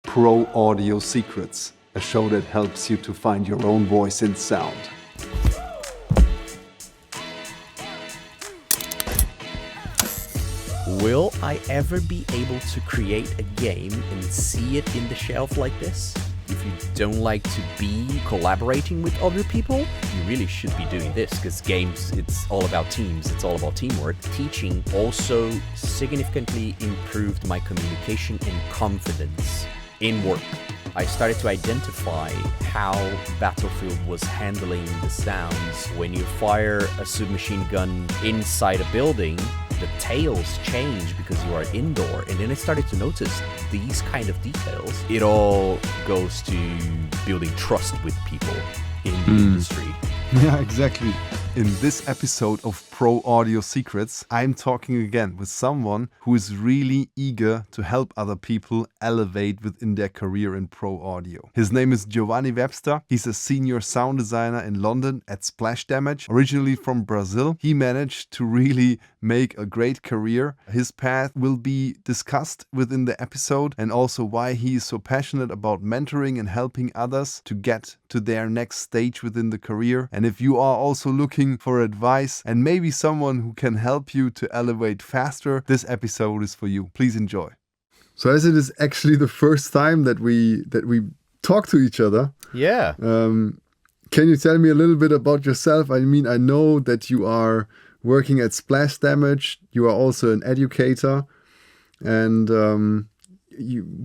Pro Audio Secrets, a show that helps you to find your own voice in sound. Will I ever be able to create a game and see it in the shelf like this? If you don't like to be collaborating with other people, you really should be doing this, because games, it's all about teams, it's all about teamwork. Teaching also significantly improved my communication and confidence in work. I started to identify how Battlefield was handling the sounds. When you fire a submachine gun inside a building, the tails change because you are indoor, and then I started to notice these kind of details. It all goes to building trust with people in the industry. Yeah, exactly. In this episode of Pro Audio Secrets, I'm talking again with someone who is really eager to help other people elevate within their career in pro audio. His name is Giovanni Webster. He's a senior sound designer in London at Splash Damage. Originally from Brazil, he managed to really make a great career. His path will be discussed within the episode, and also why he is so passionate about mentoring and helping others to get to their next stage within the career. And if you are also looking for advice and maybe someone who can help you to elevate faster, this episode is for you. Please enjoy. So as it is actually the first time that we talk to each other, Yeah. can you tell me a little bit about yourself? I mean, I know that you are working at Splash Damage. You are also an educator. And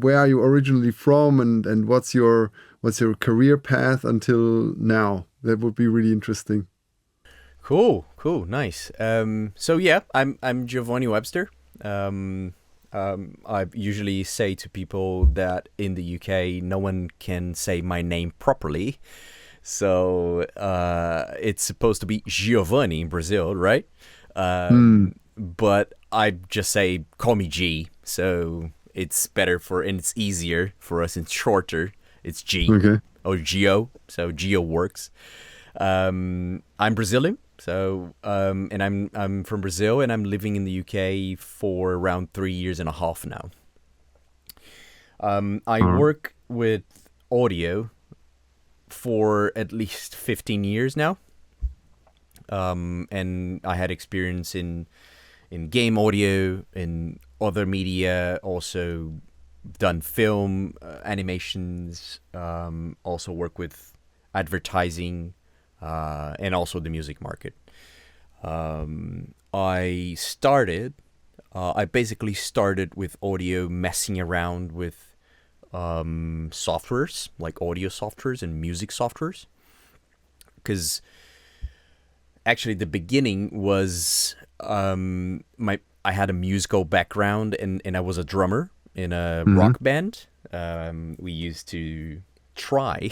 where are you originally from, and what's your career path until now? That would be really interesting. Cool, nice. So yeah, I'm Giovanni Webster. I usually say to people that in the UK, no one can say my name properly. So it's supposed to be Giovanni in Brazil, right? But I just say, call me G. So it's better and it's easier for us. It's shorter. It's G. Okay. Or Gio. So Gio works. I'm Brazilian. So, and I'm from Brazil, and I'm living in the UK for around 3 years and a half now. I work with audio for at least 15 years now. And I had experience in game audio, in other media, also done film, animations, also work with advertising, and also the music market. I basically started with audio, messing around with softwares, like audio softwares and music softwares. Because actually the beginning was, I had a musical background, and I was a drummer in a rock band. We used to try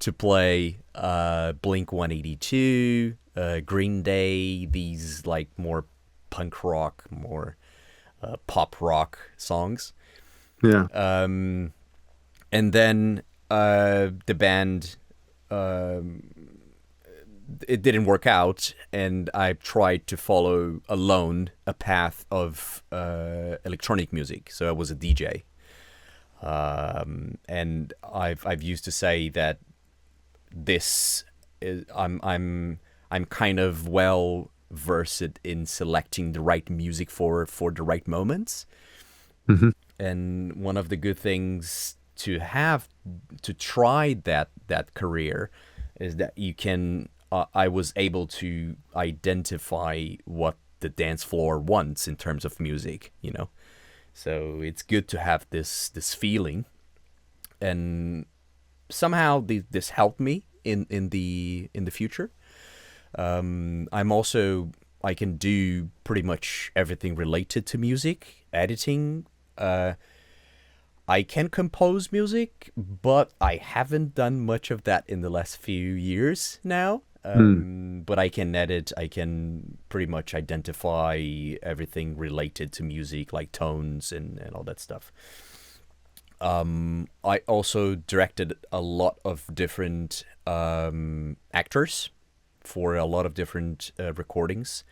to play Blink-182, Green Day, these like more punk rock, more pop rock songs. Yeah. And then the band, it didn't work out, and I tried to follow alone a path of electronic music. So I was a DJ. And I've used to say that this is I'm kind of well versed in selecting the right music for the right moments. Mm-hmm. And one of the good things to have to try that career is that you can. I was able to identify what the dance floor wants in terms of music, you know. So it's good to have this feeling, and somehow this helped me in the future. I can do pretty much everything related to music, editing. I can compose music, but I haven't done much of that in the last few years now. But I can edit, I can pretty much identify everything related to music, like tones and all that stuff. I also directed a lot of different actors for a lot of different recordings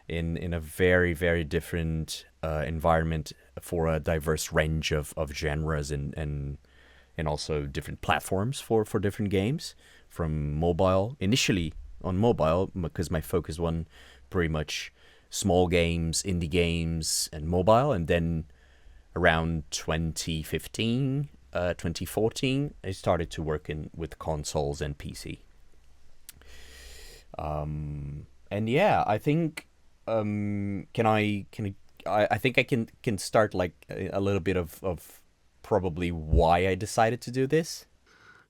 in a very, very different environment for a diverse range of genres and also different platforms for different games, from mobile, initially on mobile, because my focus was pretty much small games, indie games, and mobile. And then around 2015, 2014, I started to work with consoles and PC. And yeah, I think I think I can start like a little bit of probably why I decided to do this.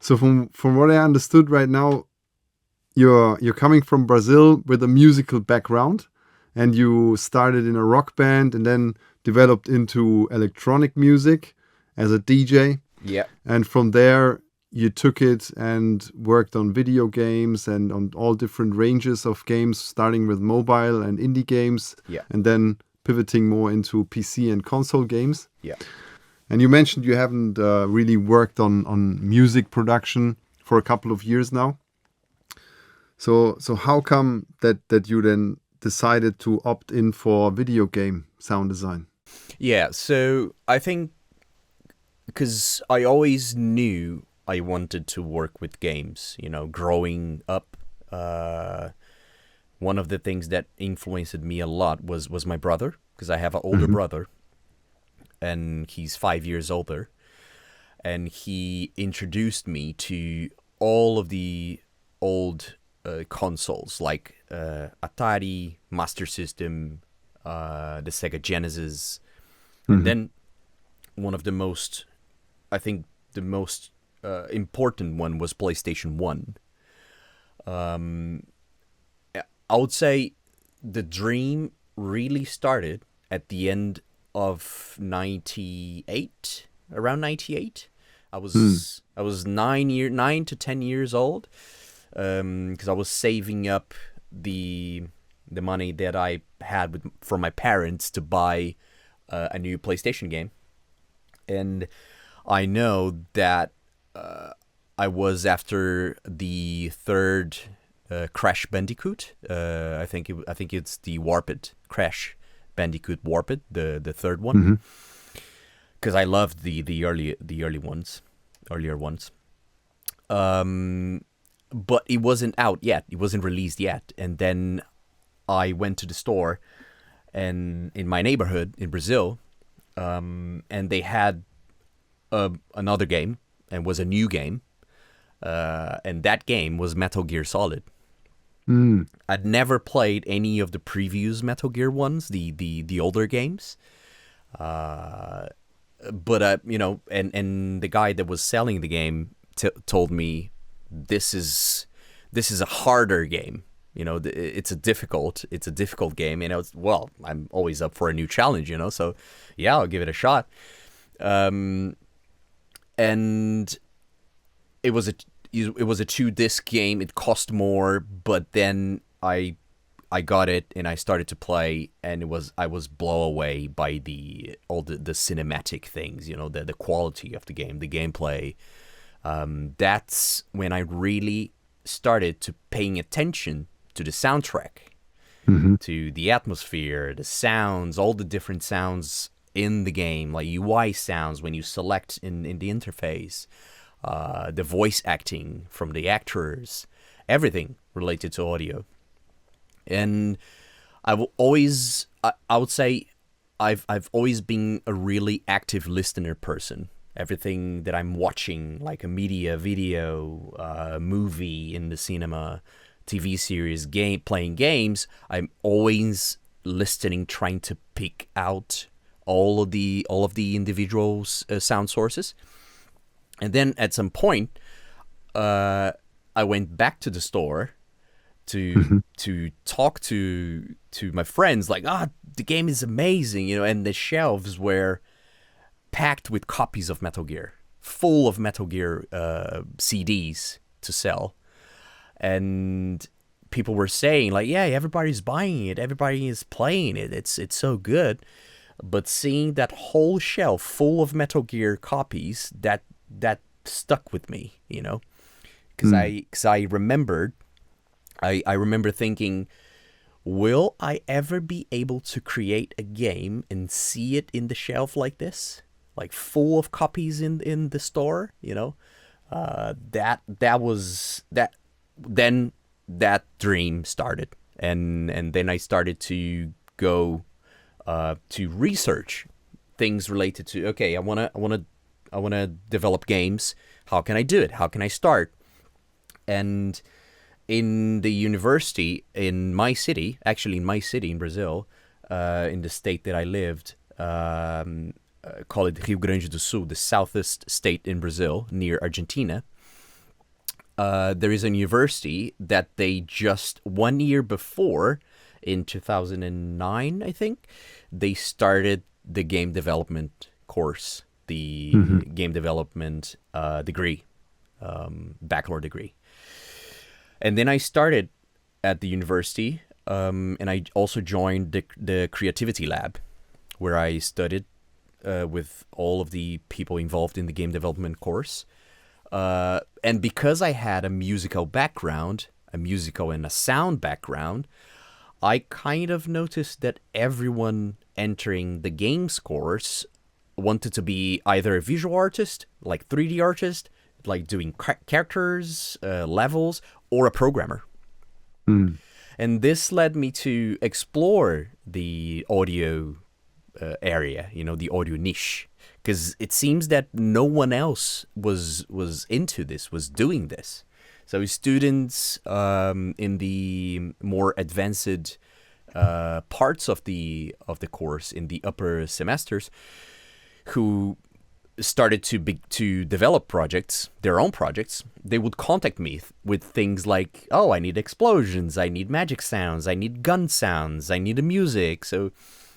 So from what I understood right now, you're coming from Brazil with a musical background, and you started in a rock band and then developed into electronic music as a DJ. Yeah. And from there, you took it and worked on video games and on all different ranges of games, starting with mobile and indie games, Yeah. and then pivoting more into PC and console games. Yeah. And you mentioned you haven't really worked on music production for a couple of years now. So how come that you then decided to opt in for video game sound design? Yeah, so I think because I always knew I wanted to work with games, growing up. One of the things that influenced me a lot was my brother, because I have an older brother, and he's 5 years older. And he introduced me to all of the old consoles, like Atari, Master System, the Sega Genesis. And then one of the most, I think the most important one was PlayStation 1. I would say the dream really started at the end of 98, around 98. I was 9 to 10 years old, because I was saving up the money that I had from my parents to buy a new PlayStation game. And I know that I was after the third Crash Bandicoot. I think it's the Warped Crash Bandicoot Warped, the third one, because I loved the earlier ones. But it wasn't out yet. It wasn't released yet. And then I went to the store, and in my neighborhood in Brazil, and they had another game, and was a new game, and that game was Metal Gear Solid. I'd never played any of the previous Metal Gear ones, the older games, but and the guy that was selling the game told me this is a harder game. It's a difficult game, and I'm always up for a new challenge, so yeah, I'll give it a shot. And it was a 2-disc game. It cost more, but then I got it and I started to play, and I was blown away by all the cinematic things, the quality of the game, the gameplay. That's when I really started to paying attention to the soundtrack, to the atmosphere, the sounds, all the different sounds in the game, like UI sounds when you select in the interface, the voice acting from the actors, everything related to audio. And I would say I've always been a really active listener person. Everything that I'm watching, like a media, video, movie in the cinema, TV series, playing games, I'm always listening, trying to pick out all of the individual sound sources. And then at some point, I went back to the store to talk to my friends, like, the game is amazing, and the shelves were packed with copies of Metal Gear, full of Metal Gear CDs to sell. And people were saying, like, yeah, everybody's buying it, everybody is playing it, it's so good. But seeing that whole shelf full of Metal Gear copies, that stuck with me, because I remember thinking, will I ever be able to create a game and see it in the shelf like this, like full of copies in the store? You know, that was that. Then that dream started, and then I started to go to research things related to, okay, I wanna develop games. How can I do it? How can I start? And in the university in my city, actually in my city in Brazil, in the state that I lived, call it Rio Grande do Sul, the southest state in Brazil near Argentina. There is a university that they just 1 year before, in 2009, I think, they started the game development course, the game development degree, bachelor degree. And then I started at the university, and I also joined the creativity lab, where I studied with all of the people involved in the game development course. And because I had a musical background, a musical and a sound background, I kind of noticed that everyone entering the games course wanted to be either a visual artist, like 3D artist, like doing characters, levels, or a programmer. And this led me to explore the audio area, you know, the audio niche, because it seems that no one else was into this, was doing this. So students in the more advanced parts of the course, in the upper semesters, who started to develop projects, their own projects, they would contact me with things like, oh, I need explosions, I need magic sounds, I need gun sounds, I need a music. So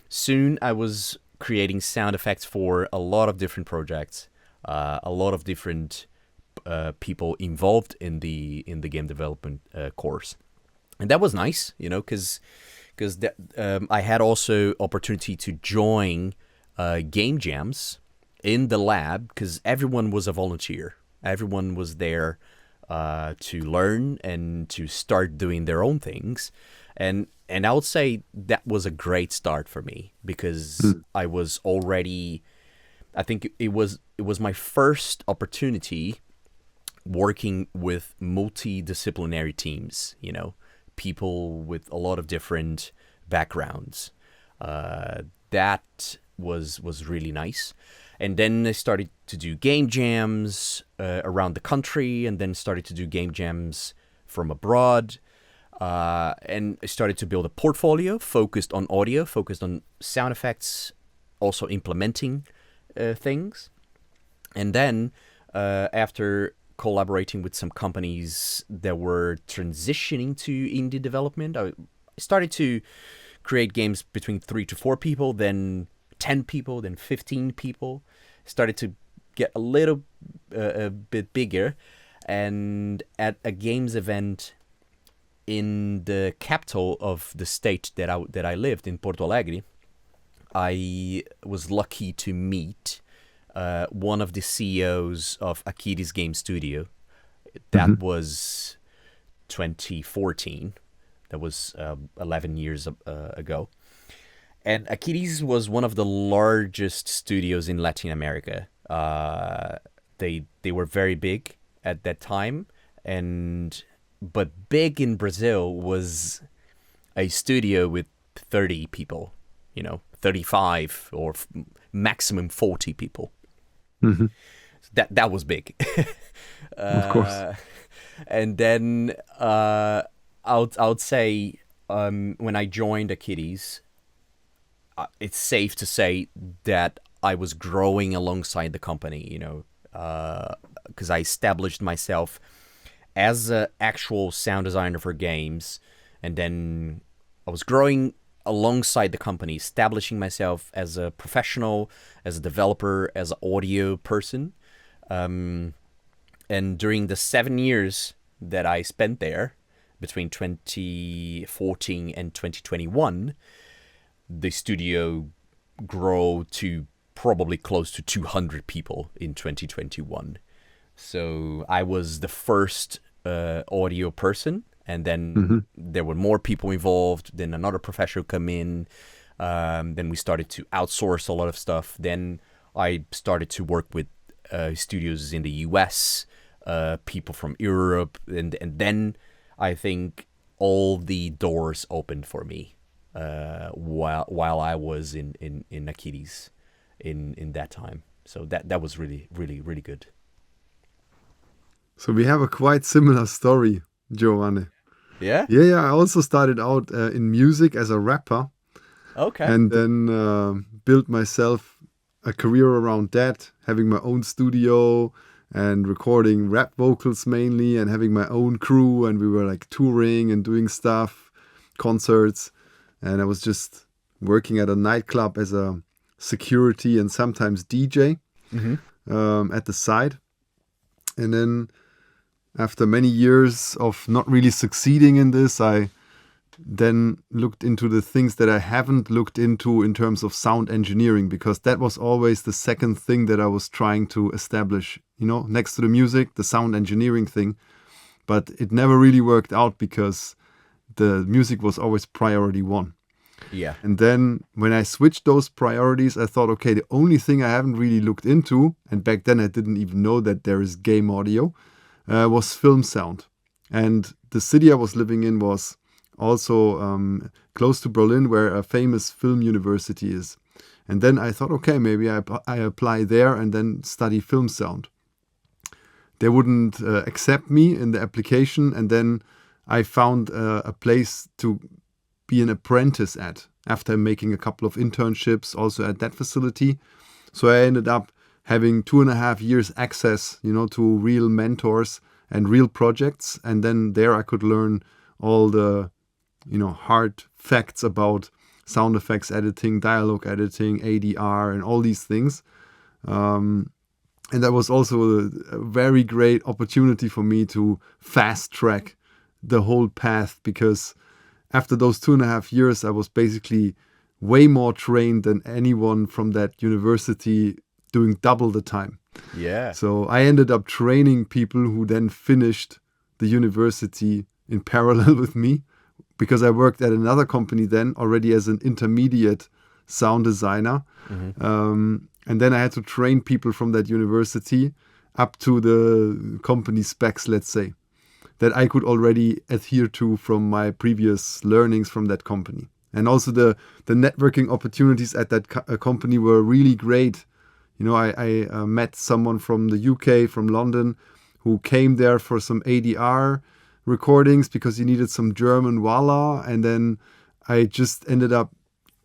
soon I was creating sound effects for a lot of different projects, a lot of different people involved in the game development course. And that was nice, you know, because I had also opportunity to join game jams in the lab, because everyone was a volunteer. Everyone was there to learn and to start doing their own things. And I would say that was a great start for me, because I was already, I think it was my first opportunity working with multidisciplinary teams, you know, people with a lot of different backgrounds. That was really nice. And then I started to do game jams around the country, and then started to do game jams from abroad. And I started to build a portfolio focused on audio, focused on sound effects, also implementing things. And then after collaborating with some companies that were transitioning to indie development, I started to create games between 3 to 4 people, then 10 people, then 15 people. Started to get a little a bit bigger. And at a games event in the capital of the state that I lived in, Porto Alegre, I was lucky to meet one of the CEOs of Akiris Game Studio. That was 2014. That was 11 years ago. And Akiris was one of the largest studios in Latin America. They were very big at that time, but big in Brazil was a studio with 30 people, you know, 35 or maximum 40 people. That was big. Of course. And then I would say when I joined Akiris, it's safe to say that I was growing alongside the company, you know, because I established myself as an actual sound designer for games, and then I was growing alongside the company, establishing myself as a professional, as a developer, as an audio person. And during the 7 years that I spent there, between 2014 and 2021, the studio grew to probably close to 200 people in 2021. So I was the first audio person And then Hmm. there were more people involved. Then another professor come in. Then we started to outsource a lot of stuff. Then I started to work with studios in the US, people from Europe, and then I think all the doors opened for me while I was in Akiris in that time. So that was really really really good. So we have a quite similar story, Giovanni. Yeah. Yeah, yeah. I also started out in music as a rapper, Okay. and then built myself a career around that, having my own studio and recording rap vocals mainly, and having my own crew. And we were like touring and doing stuff, concerts, and I was just working at a nightclub as a security and sometimes DJ Mm-hmm. at the side. And then after many years of not really succeeding in this, I then looked into the things that I haven't looked into in terms of sound engineering, because that was always the second thing that I was trying to establish, next to the music, the sound engineering thing. But it never really worked out because the music was always priority one. Yeah. And then when I switched those priorities, I thought, okay, the only thing I haven't really looked into, and back then I didn't even know that there is game audio, was film sound. And the city I was living in was also close to Berlin, where a famous film university is. And then I thought, okay, maybe I apply there and then study film sound. They wouldn't accept me in the application, and then I found a place to be an apprentice at after making a couple of internships also at that facility. So I ended up having 2.5 years access, to real mentors and real projects. And then there I could learn all the, hard facts about sound effects editing, dialogue editing, ADR, and all these things. And that was also a very great opportunity for me to fast track the whole path, because after those 2.5 years, I was basically way more trained than anyone from that university, doing double the time. Yeah. So I ended up training people who then finished the university in parallel with me, because I worked at another company then already as an intermediate sound designer. Mm-hmm. And then I had to train people from that university up to the company specs, let's say, that I could already adhere to from my previous learnings from that company. And also the networking opportunities at that company were really great. I met someone from the UK, from London, who came there for some ADR recordings because he needed some German Walla. And then I just ended up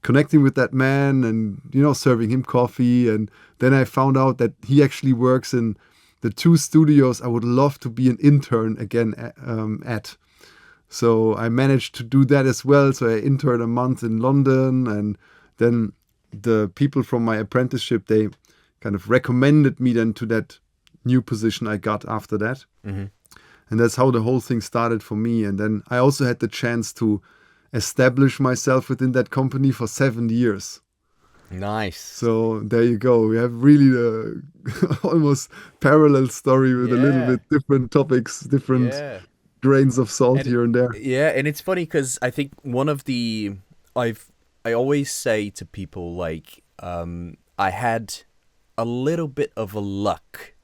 connecting with that man and, serving him coffee. And then I found out that he actually works in the 2 studios I would love to be an intern again at. So I managed to do that as well. So I interned a month in London, and then the people from my apprenticeship, they kind of recommended me then to that new position I got after that. Mm-hmm. And that's how the whole thing started for me. And then I also had the chance to establish myself within that company for 7 years. Nice. So there you go. We have really the almost parallel story with a little bit different topics, different grains of salt here and there. Yeah, and it's funny because I think one of the I always say to people, like, I had a little bit of a luck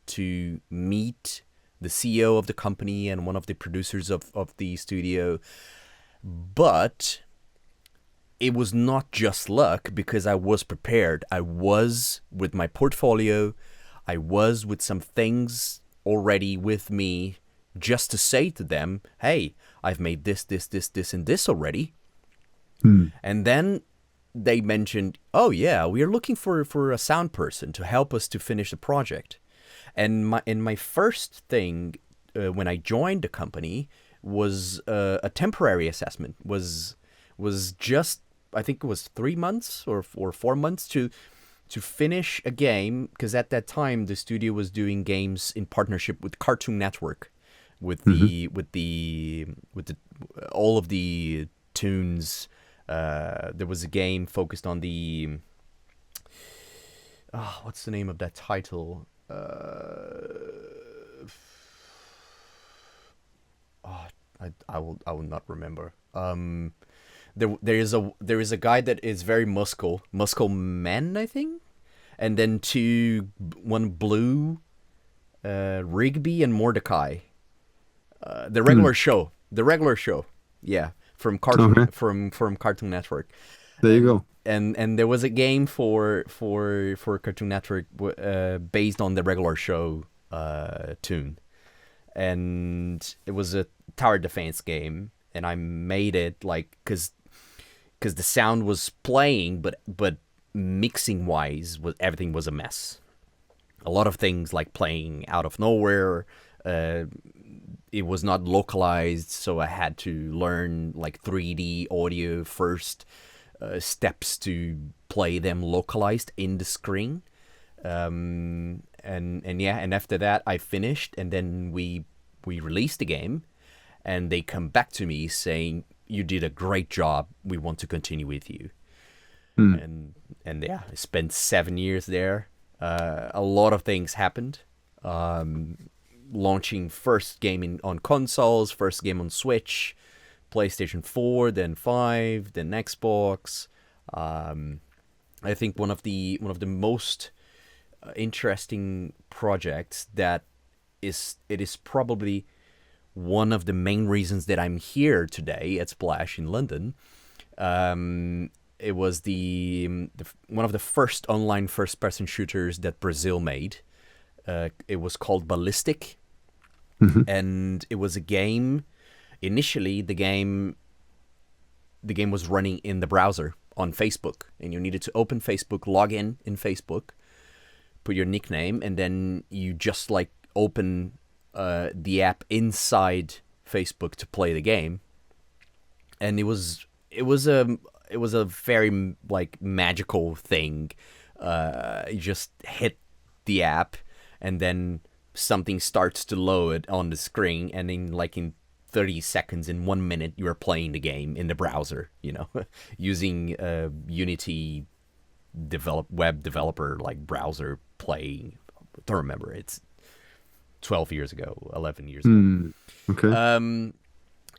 to meet the CEO of the company and one of the producers of the studio, but it was not just luck, because I was prepared. I was with my portfolio. I was with some things already with me, just to say to them, hey, I've made this, and this already. And then they mentioned, oh yeah, we are looking for a sound person to help us to finish the project. And my first thing when I joined the company was a temporary assessment. Was just, I think it was 3 months or 4 months to finish a game, because at that time the studio was doing games in partnership with Cartoon Network, with the all of the tunes. There was a game focused on the what's the name of that title? I will not remember. There is a guy that is very Muscle Man, I think, and then one blue, Rigby and Mordecai. The regular show, yeah, from Cartoon Network. There you go. And there was a game for Cartoon Network based on the regular show tune, and it was a tower defense game, and I made it like because the sound was playing, but mixing wise everything was a mess. A lot of things like playing out of nowhere. It was not localized, so I had to learn like 3D audio first, steps to play them localized in the screen. And after that I finished, and then we released the game, and they come back to me saying, you did a great job, we want to continue with you. And yeah, I spent 7 years there. A lot of things happened. Launching first game on consoles, first game on Switch, PlayStation 4, then 5, then Xbox. I think one of the most interesting projects that it is probably one of the main reasons that I'm here today at Splash in London. It was one of the first online first-person shooters that Brazil made. It was called Ballistic, and it was a game. Initially, the game was running in the browser on Facebook, and you needed to open Facebook, log in Facebook, put your nickname, and then you just like open the app inside Facebook to play the game. And it was a very like magical thing. You just hit the app, and then something starts to load on the screen, and in 30 seconds, in 1 minute, you are playing the game in the browser, using Unity web developer like browser playing. I don't remember. It's 12 years ago, 11 years ago. Okay.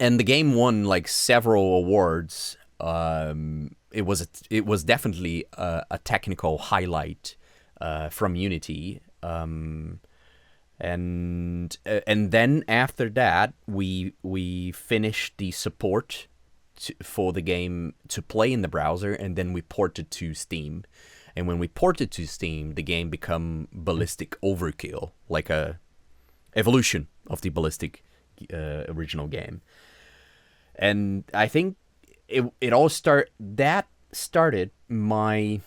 And the game won like several awards. It was definitely a technical highlight from Unity. And then after that, we finished the support for the game to play in the browser, and then we ported to Steam. And when we ported to Steam, the game became Ballistic Overkill, like a evolution of the Ballistic original game. And I think it all started my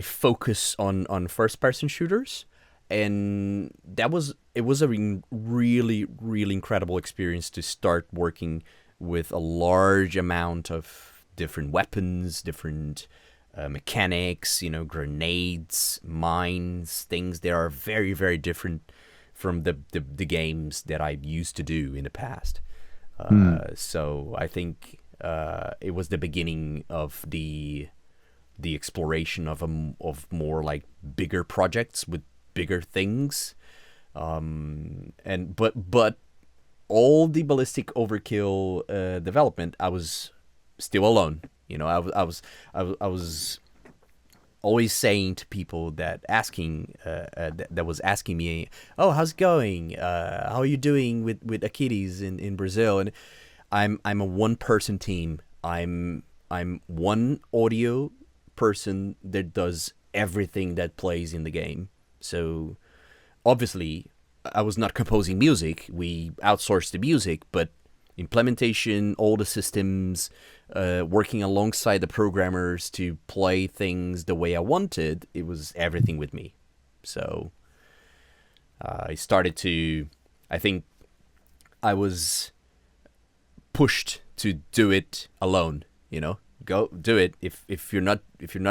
focus on first person shooters, and it was a really, really incredible experience to start working with a large amount of different weapons, different mechanics, grenades, mines, things that are very, very different from the games that I used to do in the past. So I think it was the beginning of the exploration of more like bigger projects with bigger things, but all the Ballistic Overkill development, I was still alone. I was always saying to people that was asking me, oh, how's it going? How are you doing with Achilles in Brazil? And I'm a one person team. I'm one audio person that does everything that plays in the game. So obviously I was not composing music. We outsourced the music, but implementation, all the systems, working alongside the programmers to play things the way I wanted, it was everything with me. So I think I was pushed to do it alone, go do it. If you're not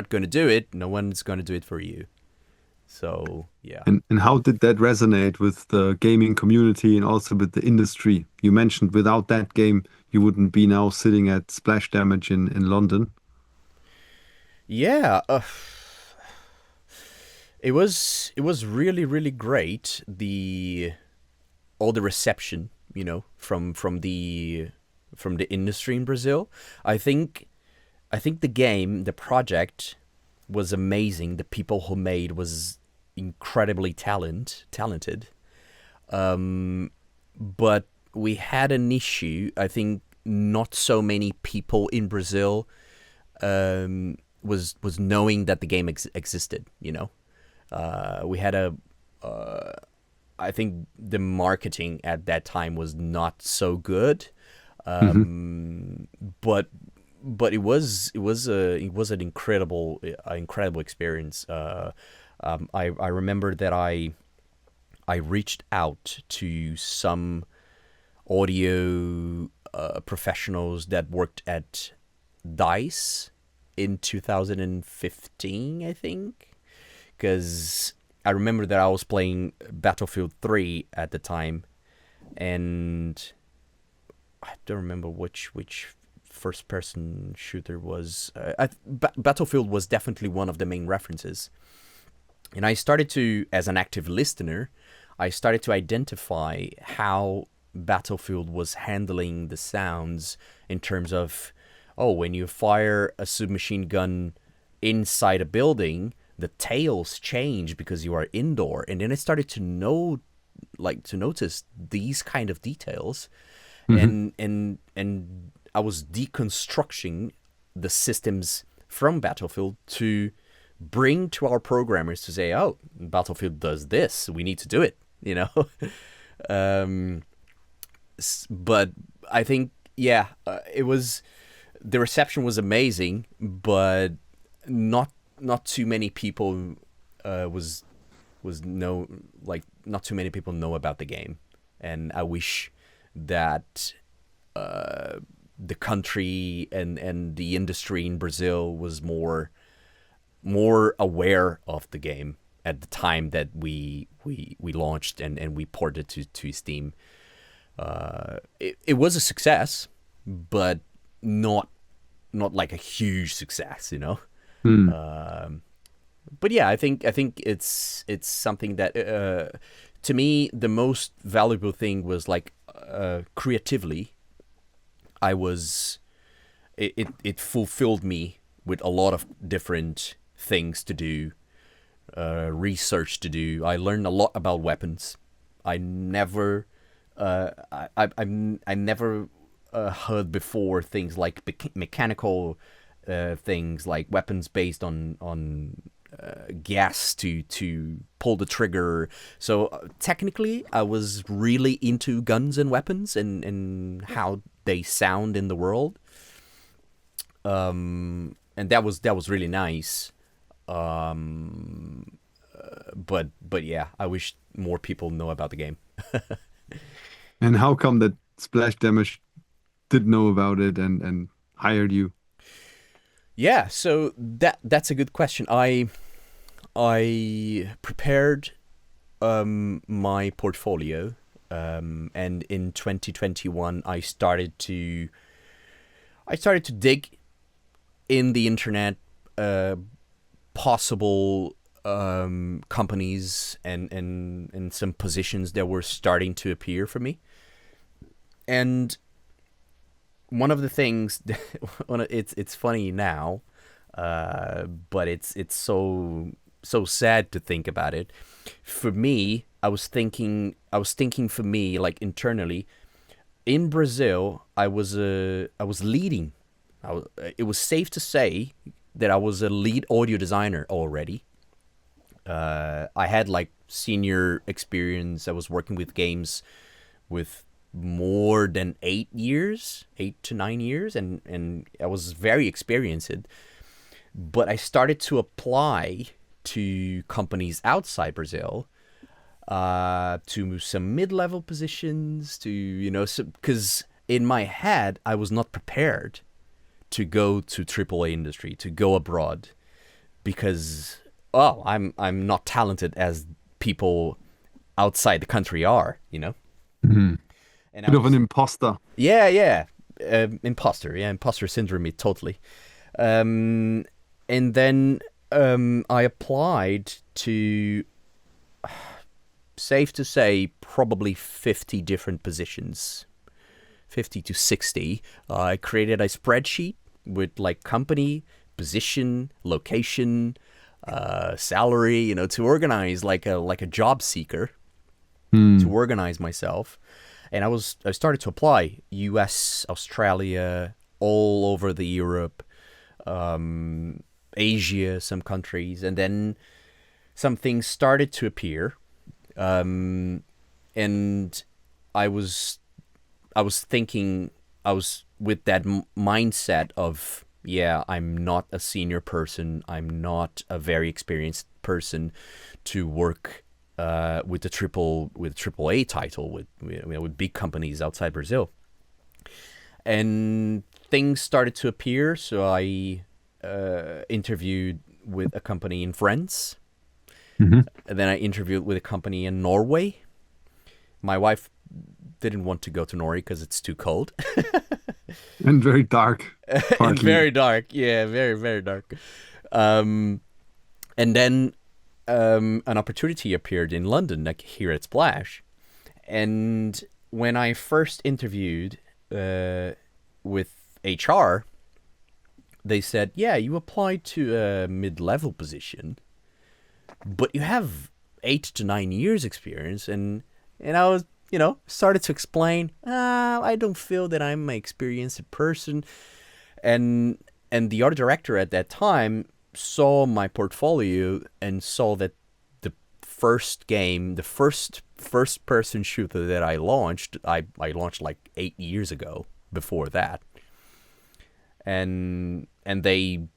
going to do it, no one's going to do it for you. So yeah. And how did that resonate with the gaming community and also with the industry? You mentioned without that game, you wouldn't be now sitting at Splash Damage in London. Yeah, it was really, really great. all the reception, from the industry in Brazil. I think the project was amazing. The people who made was incredibly talented. But we had an issue. I think not so many people in Brazil was knowing that the game existed. We had I think the marketing at that time was not so good. But it was an incredible experience. I remember that I reached out to some audio professionals that worked at DICE in 2015, I think, because I remember that I was playing Battlefield 3 at the time, and I don't remember which first-person shooter was. Battlefield was definitely one of the main references. And I started to, as an active listener, I started to identify how Battlefield was handling the sounds in terms of, when you fire a submachine gun inside a building, the tails change because you are indoor. And then I started to notice these kind of details. And I was deconstructing the systems from Battlefield to bring to our programmers to say, Battlefield does this, we need to do it, but I think, it was, the reception was amazing, but not too many people not too many people know about the game. And I wish that the country and the industry in Brazil was more aware of the game at the time that we launched and we ported to Steam. It was a success, but not like a huge success, But yeah, I think it's something that to me the most valuable thing was creatively. It fulfilled me with a lot of different things to do, research to do. I learned a lot about weapons. I never heard before things like mechanical things, like weapons based on gas to pull the trigger. So technically, I was really into guns and weapons and how they sound in the world. And that was really nice. But yeah, I wish more people know about the game. And how come that Splash Damage did know about it and hired you? Yeah, so that's a good question. I prepared my portfolio, and in 2021 I started to dig in the internet possible companies and some positions that were starting to appear for me. And one of the things it's funny now, but it's so sad to think about it. For me, I was thinking for me, like internally, in Brazil, I was leading. It was safe to say that I was a lead audio designer already. I had senior experience. I was working with games with more than 8 to 9 years, and I was very experienced. But I started to apply to companies outside Brazil, to some mid-level positions, because in my head I was not prepared to go to AAA industry, to go abroad, because I'm not talented as people outside the country are, Mm-hmm. And Bit of an imposter. Yeah. Imposter syndrome, totally. And then I applied to safe to say probably 50 different positions, 50 to 60. I created a spreadsheet with like company, position, location, salary, to organize like a job seeker, to organize myself. And I started to apply US, Australia, all over the Europe, Asia, some countries, and then some things started to appear, and I was thinking, I was with that mindset of, yeah, I'm not a senior person, I'm not a very experienced person to work with a triple A title with big companies outside Brazil. And things started to appear, so I interviewed with a company in France. And then I interviewed with a company in Norway. My wife didn't want to go to Norway because it's too cold. And very dark. And very dark. Yeah, very, very dark. And then an opportunity appeared in London, like here at Splash. And when I first interviewed with HR, they said, yeah, you applied to a mid-level position, but you have 8 to 9 years experience. And I was, started to explain, I don't feel that I'm an experienced person. And the art director at that time saw my portfolio and saw that the first game, the first person shooter that I launched like 8 years ago before that. And they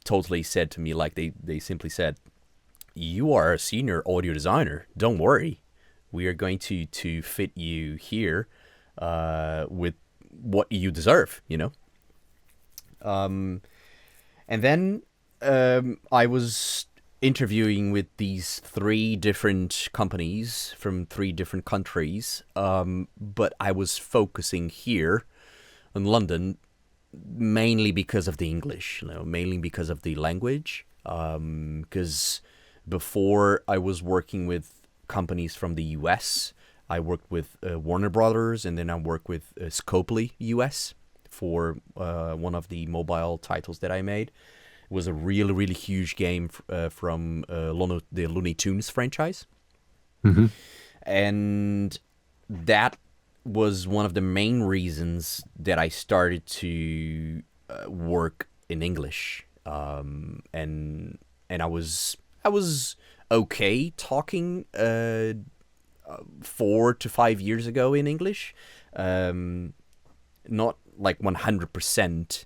totally said to me, like they simply said, you are a senior audio designer, don't worry, we are going to fit you here with what you deserve, and then I was interviewing with these 3 different companies from 3 different countries, but I was focusing here in London mainly because of the English, mainly because of the language, because before I was working with companies from the US. I worked with Warner Brothers, and then I worked with Scopely US for one of the mobile titles that I made. It was a really, really huge game from the Looney Tunes franchise. And that was one of the main reasons that I started to work in English. And I was okay talking 4 to 5 years ago in English. Not like 100%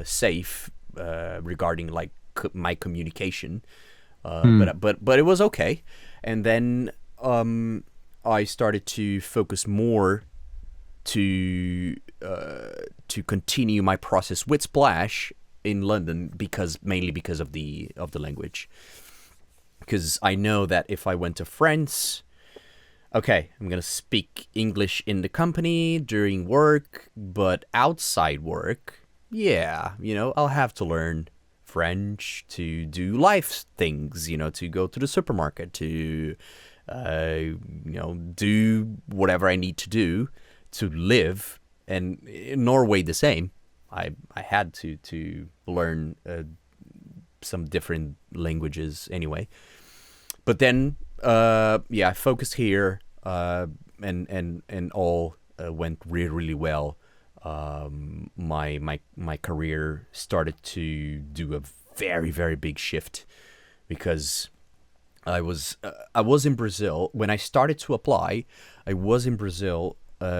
safe regarding like my communication, but it was okay. And then I started to focus more to continue my process with Splash in London, mainly because of the language. Because I know that if I went to France, okay, I'm gonna speak English in the company during work, but outside work, yeah, I'll have to learn French to do life things, to go to the supermarket, to do whatever I need to do to live. And in Norway, the same. I had to learn some different languages anyway. But then, I focused here, and all went really, really well. My career started to do a very, very big shift, because I was in Brazil when I started to apply. I was in Brazil,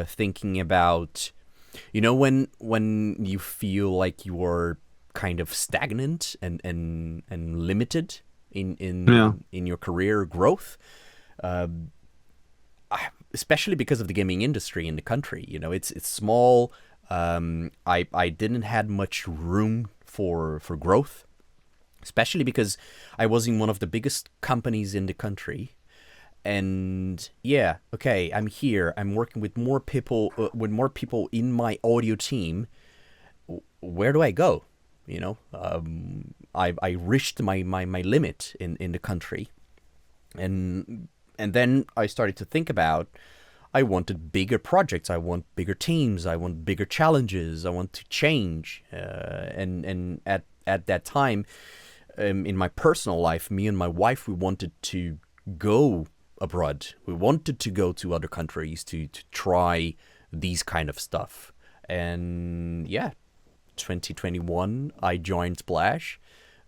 thinking about, when you feel like you are kind of stagnant and limited in your career growth, especially because of the gaming industry in the country. It's small. I didn't had much room for growth, especially because I was in one of the biggest companies in the country. And yeah, okay, I'm here. I'm working with more people in my audio team. Where do I go? I reached my limit in the country. and then I started to think about, I wanted bigger projects, I want bigger teams, I want bigger challenges, I want to change, and at that time, in my personal life, me and my wife, we wanted to go abroad. We wanted to go to other countries to try these kind of stuff. And yeah, 2021, I joined Splash.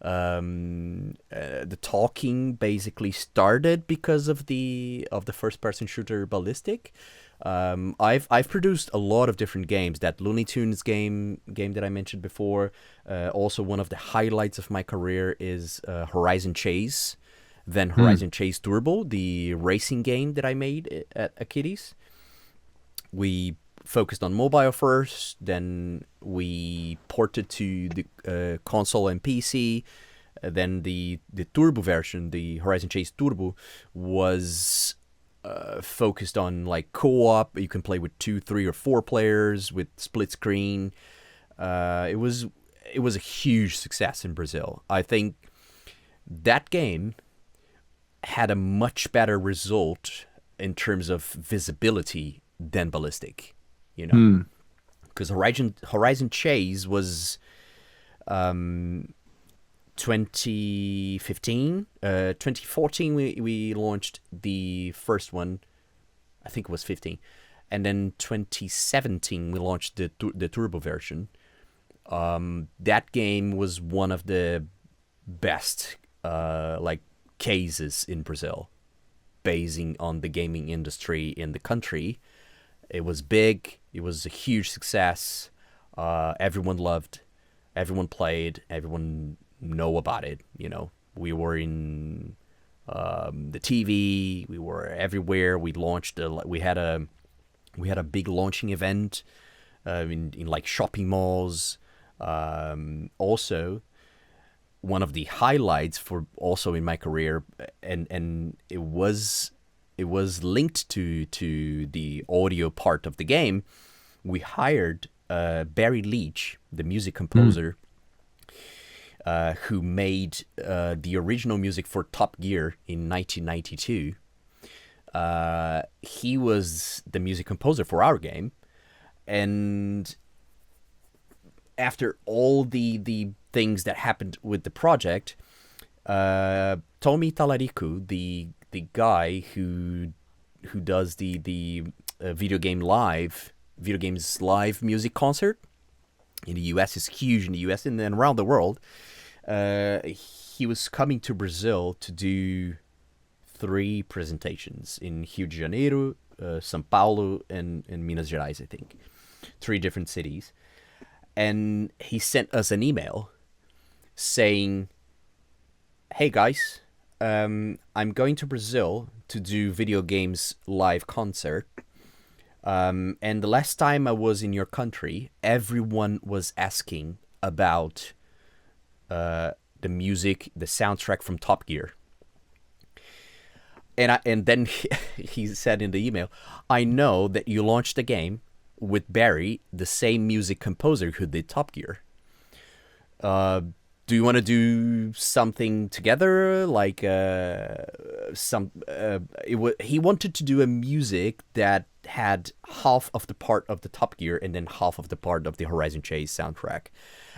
The talking basically started because of the first person shooter Ballistic. I've produced a lot of different games. That Looney Tunes game that I mentioned before. Also, one of the highlights of my career is Horizon Chase. Then Horizon Chase Turbo, the racing game that I made at Achilles. We focused on mobile first, then we ported to the console and PC. Then the Turbo version, the Horizon Chase Turbo, was focused on like co-op. You can play with 2, 3, or 4 players with split screen. It was a huge success in Brazil. I think that game had a much better result in terms of visibility than Ballistic, you know, because Horizon Chase was 2015, 2014 we launched the first one. I think it was 15, and then 2017 we launched the Turbo version. That game was one of the best like cases in Brazil, basing on the gaming industry in the country. It was big. It was a huge success. Everyone loved. Everyone played. Everyone know about it. You know, we were in the TV. We were everywhere. We launched. We had a big launching event in like shopping malls. Also, one of the highlights for also in my career, and it was linked to the audio part of the game. We hired Barry Leach, the music composer, who made the original music for Top Gear in 1992. He was the music composer for our game, and after all the things that happened with the project, Tommy Talarico, the guy who does the video games live music concert in the US, is huge in the US and then around the world. He was coming to Brazil to do 3 presentations in Rio de Janeiro, São Paulo, and Minas Gerais, I think. 3 different cities. And he sent us an email saying, hey guys, I'm going to Brazil to do video games live concert. And the last time I was in your country, everyone was asking about the music, the soundtrack from Top Gear. And then he said in the email, I know that you launched a game with Barry, the same music composer who did Top Gear. Do you want to do something together? Like he wanted to do a music that had half of the part of the Top Gear and then half of the part of the Horizon Chase soundtrack,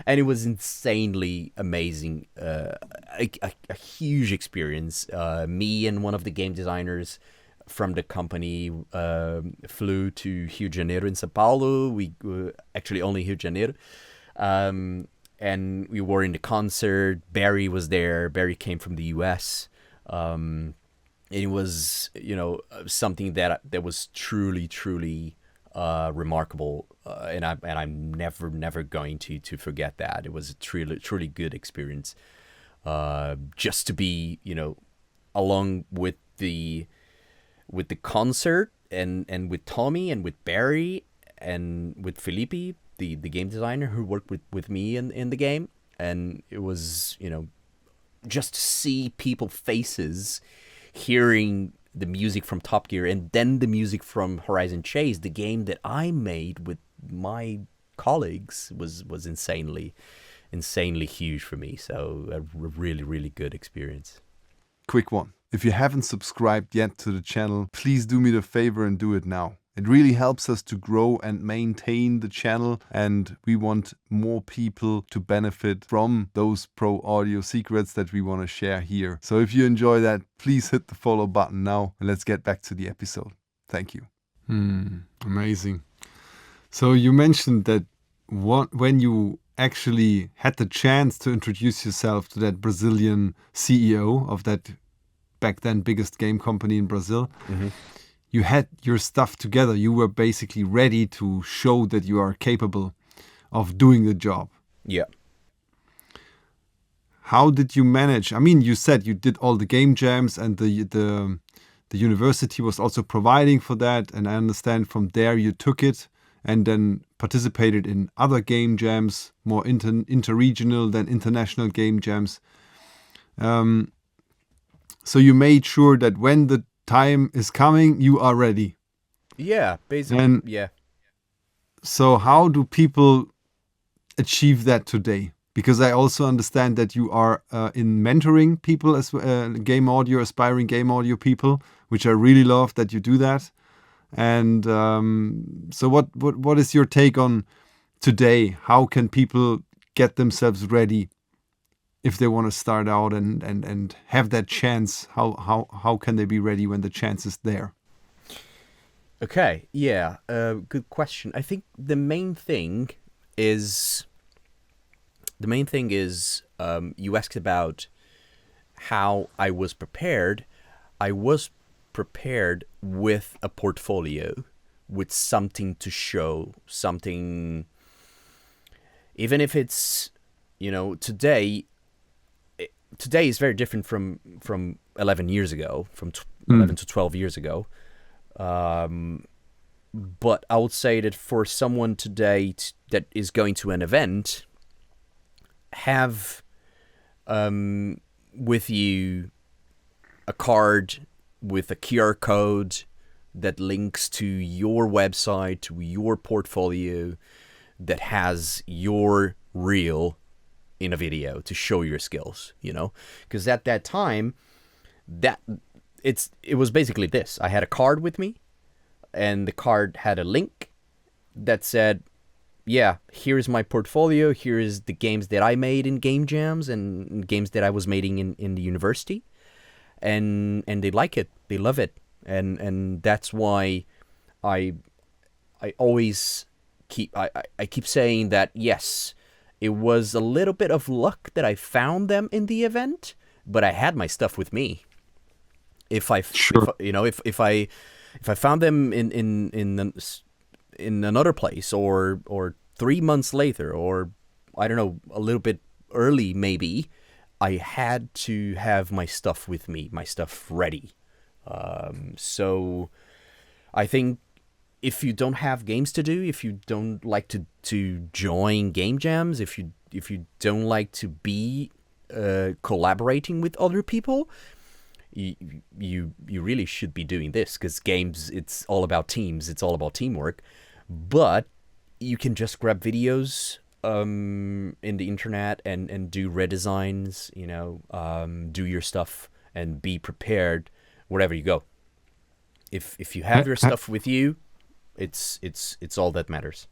and it was insanely amazing. A huge experience. Me and one of the game designers from the company flew to Rio de Janeiro in São Paulo. We actually only Rio de Janeiro. And we were in the concert. Barry was there. Barry came from the US. It was, something that was truly, truly remarkable. And I'm never going to forget that. It was a truly good experience. Just to be, along with the concert and with Tommy and with Barry and with Felipe, the game designer who worked with me in the game. And it was, just to see people's faces hearing the music from Top Gear and then the music from Horizon Chase, the game that I made with my colleagues, was insanely huge for me. So a really, really good experience. Quick one. If you haven't subscribed yet to the channel, please do me the favor and do it now. It really helps us to grow and maintain the channel, and we want more people to benefit from those pro audio secrets that we want to share here. So if you enjoy that, please hit the follow button now, and let's get back to the episode. Thank you. Amazing. So you mentioned that when you actually had the chance to introduce yourself to that Brazilian CEO of that back then biggest game company in Brazil, you had your stuff together. You were basically ready to show that you are capable of doing the job. Yeah. How did you manage? I mean, you said you did all the game jams, and the university was also providing for that. And I understand from there you took it and then participated in other game jams, more interregional than international game jams. So you made sure that when the time is coming, you are ready. Yeah, basically. And yeah. So how do people achieve that today? Because I also understand that you are in mentoring people as game audio, aspiring game audio people, which I really love that you do that. And so what is your take on today? How can people get themselves ready if they want to start out and have that chance? How can they be ready when the chance is there? Okay, yeah, good question. I think the main thing is you asked about how I was prepared. I was prepared with a portfolio, with something to show, something, even if it's, today is very different from 11 years ago, from 11 to 12 years ago. But I would say that for someone today that is going to an event, have with you a card with a QR code that links to your website, to your portfolio, that has your reel in a video to show your skills, because at that time it was basically this. I had a card with me, and the card had a link that said, yeah, here's my portfolio, here's the games that I made in game jams and games that I was making in the university, and they like it, they love it, and that's why I always keep saying that, yes, it was a little bit of luck that I found them in the event, but I had my stuff with me. If I found them in another place, or 3 months later, or I don't know, a little bit early maybe, I had to have my stuff with me, my stuff ready. So I think if you don't have games to do, if you don't like to join game jams, if you don't like to be collaborating with other people, you really should be doing this, because games, it's all about teams, it's all about teamwork. But you can just grab videos in the internet and do redesigns, do your stuff and be prepared wherever you go. If you have your stuff with you, it's all that matters.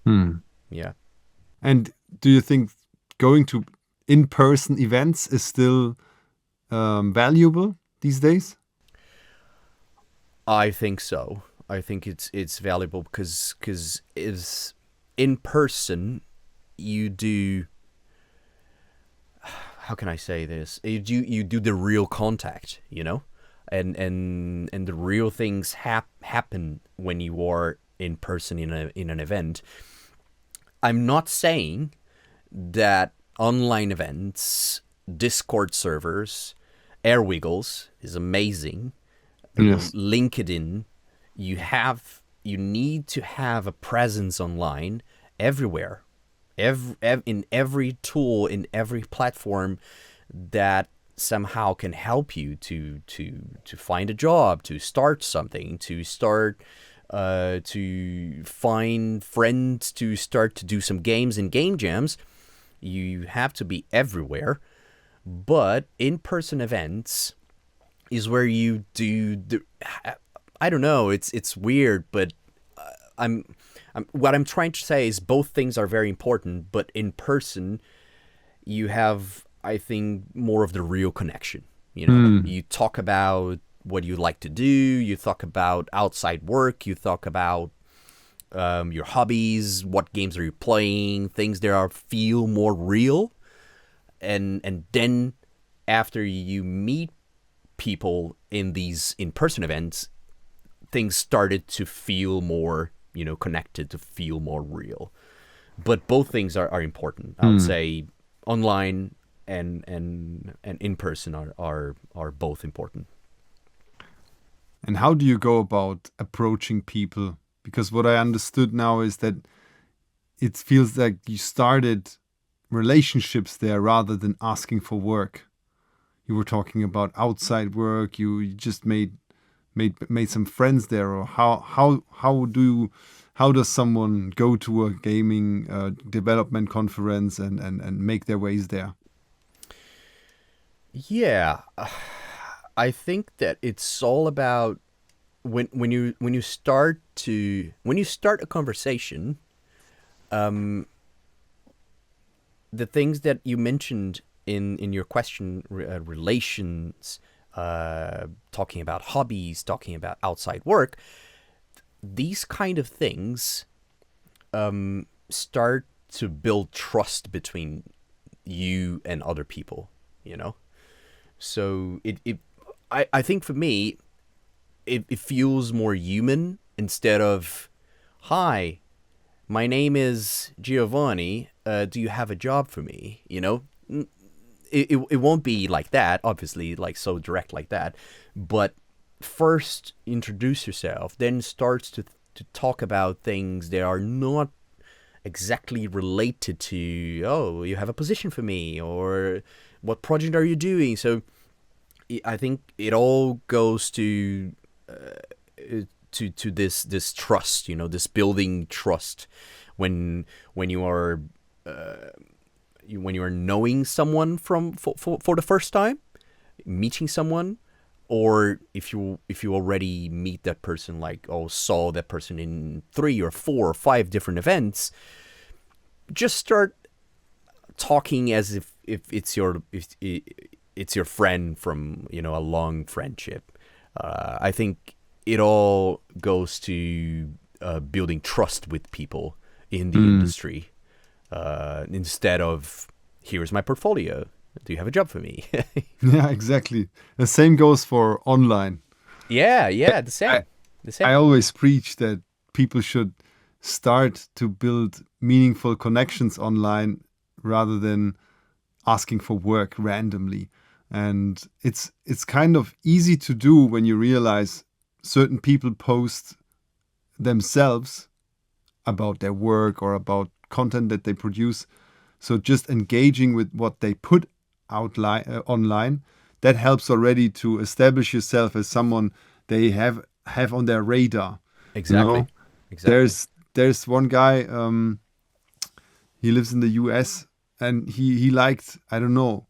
Yeah. And do you think going to in-person events is still valuable these days? I think so. I think it's valuable because is in person you do, how can I say this? You do the real contact, and the real things happen when you are in person in an event. I'm not saying that online events, Discord servers, Airwiggles is amazing. Yes. LinkedIn, you need to have a presence online everywhere, in every tool, in every platform that somehow can help you to find a job, to start something, to find friends, to start to do some games and game jams. You have to be everywhere. But in-person events, is where you do the, I don't know, it's weird, but I'm what I'm trying to say is both things are very important, but in person you have, I think, more of the real connection. You know, you talk about what you like to do, you talk about outside work, you talk about your hobbies, what games are you playing, things that are feel more real, and then after you meet people in these in-person events, things started to feel more, you know, connected, to feel more real. But both things are important. I would say online and in person are both important. And how do you go about approaching people? Because what I understood now is that it feels like you started relationships there rather than asking for work. You were talking about outside work. You just made some friends there. Or how does someone go to a gaming development conference and make their ways there? Yeah, I think that it's all about when you start a conversation, the things that you mentioned in your question, relations, talking about hobbies, talking about outside work, these kind of things start to build trust between you and other people, you know? So I think for me, it feels more human instead of, hi, my name is Giovanni, do you have a job for me? You know, it won't be like that, obviously, like so direct like that, but first introduce yourself, then starts to talk about things that are not exactly related to, oh, you have a position for me, or what project are you doing? So I think it all goes to this trust, you know, this building trust when you are knowing someone for the first time, meeting someone, or if you already meet that person, like, oh, saw that person in 3 or 4 or 5 different events, just start talking as if it's your friend from, you know, a long friendship. I think it all goes to building trust with people in the industry, instead of, here's my portfolio, do you have a job for me? Yeah, exactly. The same goes for online. Yeah, the same. I always preach that people should start to build meaningful connections online rather than asking for work randomly. And it's kind of easy to do when you realize certain people post themselves about their work or about content that they produce. So just engaging with what they put out online, that helps already to establish yourself as someone they have on their radar. Exactly. You know? Exactly. There's one guy, he lives in the US, and he liked, I don't know,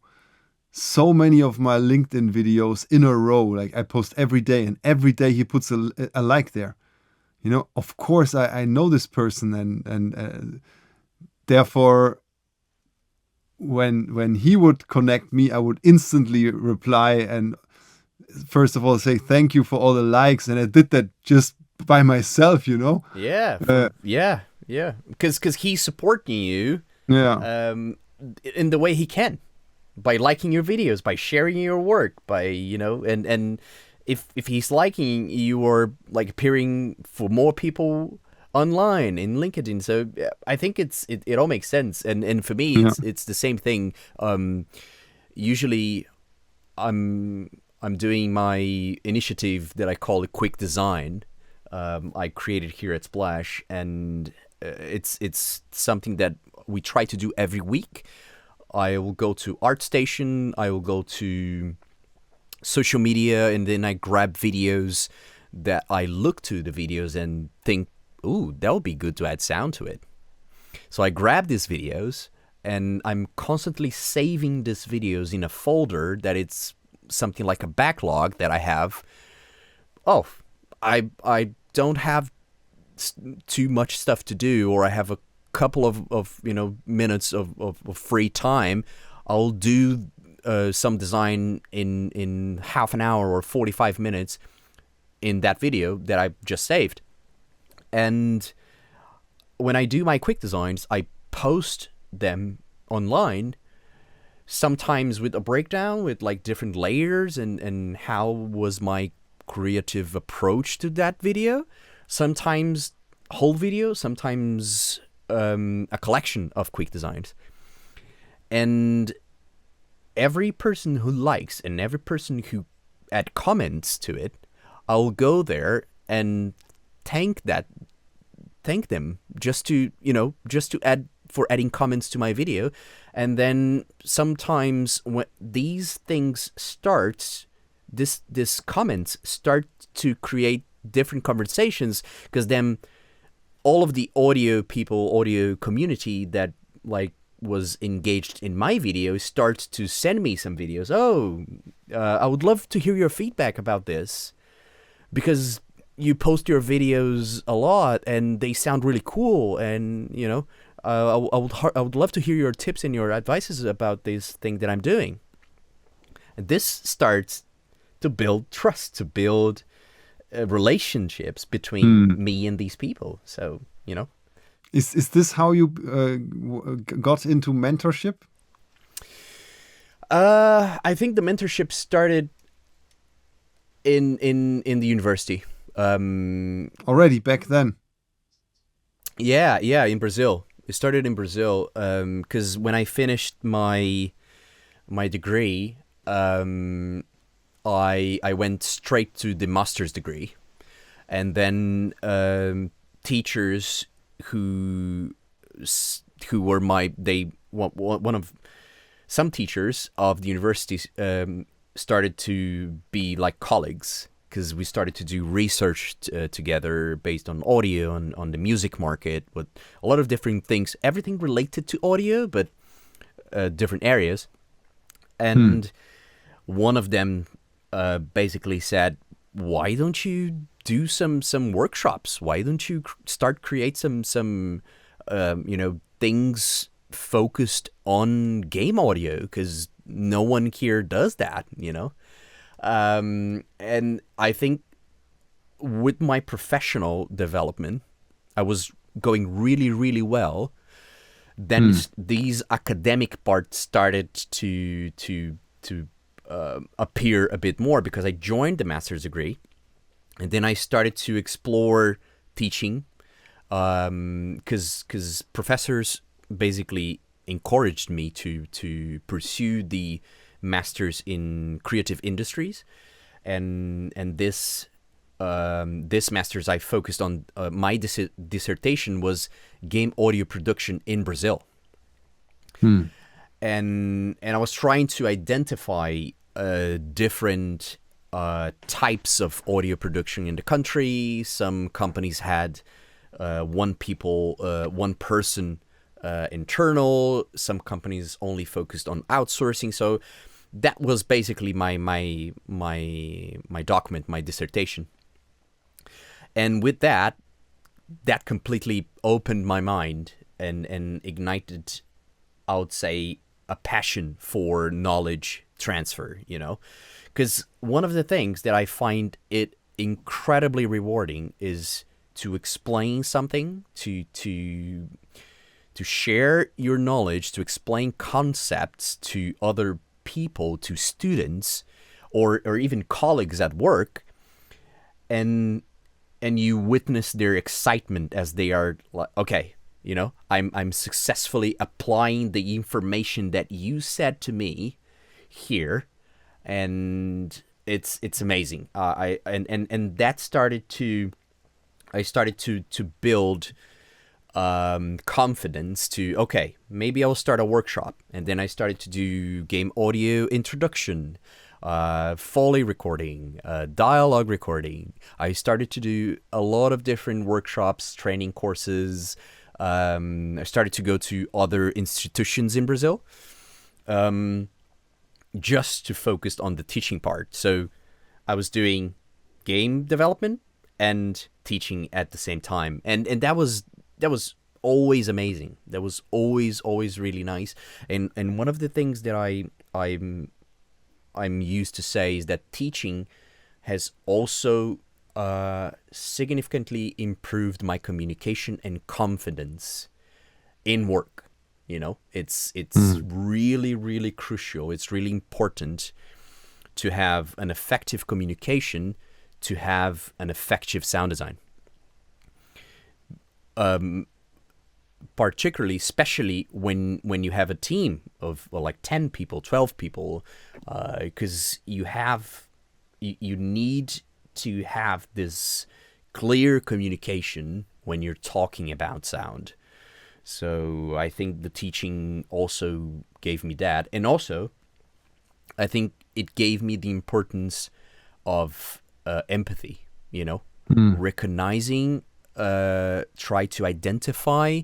so many of my LinkedIn videos in a row. Like, I post every day, and every day he puts a like there. You know, of course I know this person, and therefore when he would connect me, I would instantly reply and first of all say thank you for all the likes, and I did that just by myself, you know. Yeah, because he's supporting you, in the way he can, by liking your videos, by sharing your work, by, you know, and if he's liking you, or like appearing for more people online in LinkedIn. So I think it all makes sense, and for me it's the same thing. Usually I'm doing my initiative that I call a quick design. I created here at Splash, and it's something that we try to do every week. I will go to ArtStation, I will go to social media, and then I grab videos that I look to the videos and think, ooh, that would be good to add sound to it. So I grab these videos, and I'm constantly saving these videos in a folder that it's something like a backlog that I have. Oh, I don't have too much stuff to do, or I have a couple of minutes of free time. I'll do some design in half an hour or 45 minutes in that video that I just saved. And when I do my quick designs, I post them online, sometimes with a breakdown with like different layers and how was my creative approach to that video. Sometimes whole video, sometimes a collection of quick designs. And every person who likes and every person who add comments to it, I'll go there and thank them just to add for adding comments to my video. And then sometimes when these things start, this comments start to create different conversations, because then all of the audio community that like was engaged in my video starts to send me some videos. I would love to hear your feedback about this, because you post your videos a lot and they sound really cool, and I would love to hear your tips and your advices about this thing that I'm doing. And this starts to build trust, to build relationships between me and these people. So, Is this how you got into mentorship? I think the mentorship started in the university. Already back then? Yeah, in Brazil. It started in Brazil because when I finished my degree, I went straight to the master's degree, and then teachers who were some teachers of the university started to be like colleagues, because we started to do research together based on audio and on the music market, with a lot of different things, everything related to audio, but different areas. And one of them basically said, why don't you do some workshops? Why don't you start create some things focused on game audio, because no one here does that, and I think with my professional development, I was going really, really well. Then these academic parts started to appear a bit more, because I joined the master's degree, and then I started to explore teaching, because professors basically encouraged me to pursue the masters in creative industries, and this masters I focused on. My dissertation was game audio production in Brazil. And I was trying to identify different types of audio production in the country. Some companies had one person internal. Some companies only focused on outsourcing. So that was basically my document, my dissertation. And with that completely opened my mind and ignited, I would say, a passion for knowledge transfer, because one of the things that I find it incredibly rewarding is to explain something, to share your knowledge, to explain concepts to other people, to students, or even colleagues at work, and you witness their excitement as they are like, okay, I'm successfully applying the information that you said to me here, and it's amazing. I started to build confidence to, okay, maybe I'll start a workshop. And then I started to do game audio introduction, Foley recording, dialogue recording. I started to do a lot of different workshops, training courses. I started to go to other institutions in Brazil. And just to focus on the teaching part. So I was doing game development and teaching at the same time, and that was always amazing. That was always really nice. And one of the things that I'm used to say is that teaching has also significantly improved my communication and confidence in work. You know, it's really crucial. It's really important to have an effective communication, to have an effective sound design. Particularly, especially when you have a team of like 10 people, 12 people, because you need to have this clear communication when you're talking about sound. So I think the teaching also gave me that. And also, I think it gave me the importance of empathy, you know, recognizing, try to identify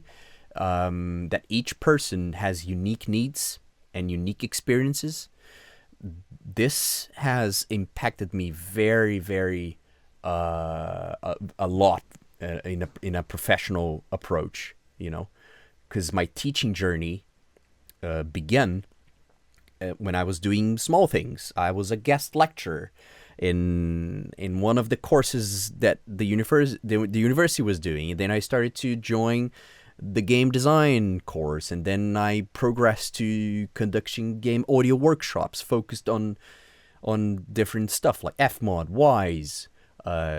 that each person has unique needs and unique experiences. This has impacted me very a lot in a professional approach, you know, because my teaching journey began when I was doing small things. I was a guest lecturer in one of the courses that the university was doing, and then I started to join the game design course, and then I progressed to conducting game audio workshops focused on different stuff like FMOD, WISE,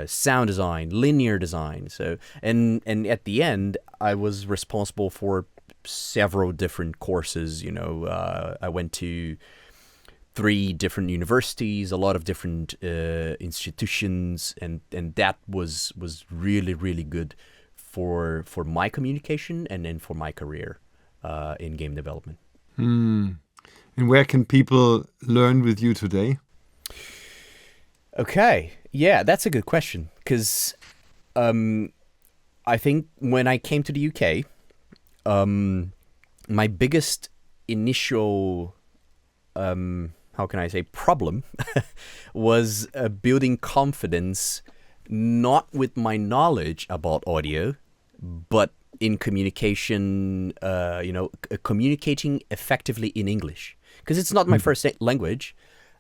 sound design, linear design. So and at the end, I was responsible for several different courses. You know, I went to 3 different universities, a lot of different institutions, and that was really good for my communication and then for my career in game development. And where can people learn with you today? Okay, yeah, that's a good question, because I think when I came to the UK, my biggest initial how can I say problem was building confidence, not with my knowledge about audio, but in communication, communicating effectively in English, because it's not my first language,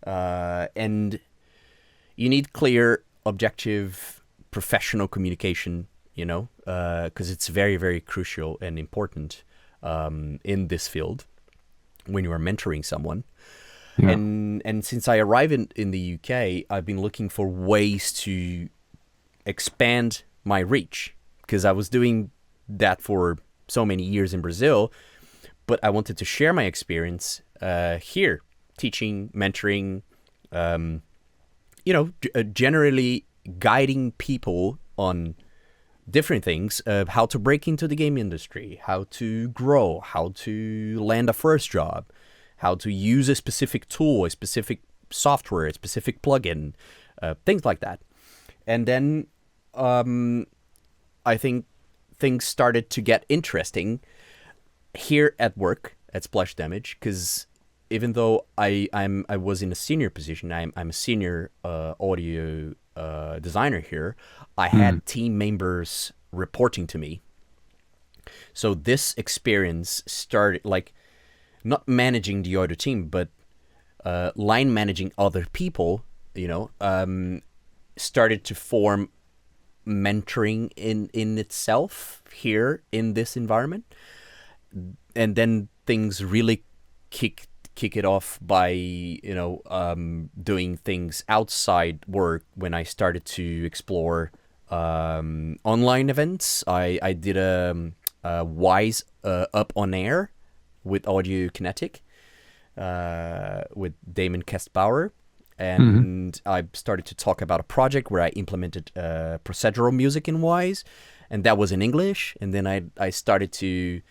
and you need clear, objective, professional communication, you know, because it's very crucial and important in this field when you are mentoring someone. Yeah. And since I arrived in the UK, I've been looking for ways to expand my reach, because I was doing that for so many years in Brazil, but I wanted to share my experience here, teaching, mentoring, generally guiding people on different things, how to break into the game industry, how to grow, how to land a first job, how to use a specific tool, a specific software, a specific plugin, things like that. And then I think things started to get interesting here at work at Splash Damage, because even though I was in a senior position, I'm a senior audio designer here, I had team members reporting to me. So this experience started, like, not managing the audio team, but line managing other people, you know, started to form mentoring in itself here in this environment. And then things really kick it off by, you know, doing things outside work when I started to explore online events. I did a WISE Up on Air with Audio Kinetic with Damon Kestbauer. And I started to talk about a project where I implemented procedural music in WISE, and that was in English. And then I started to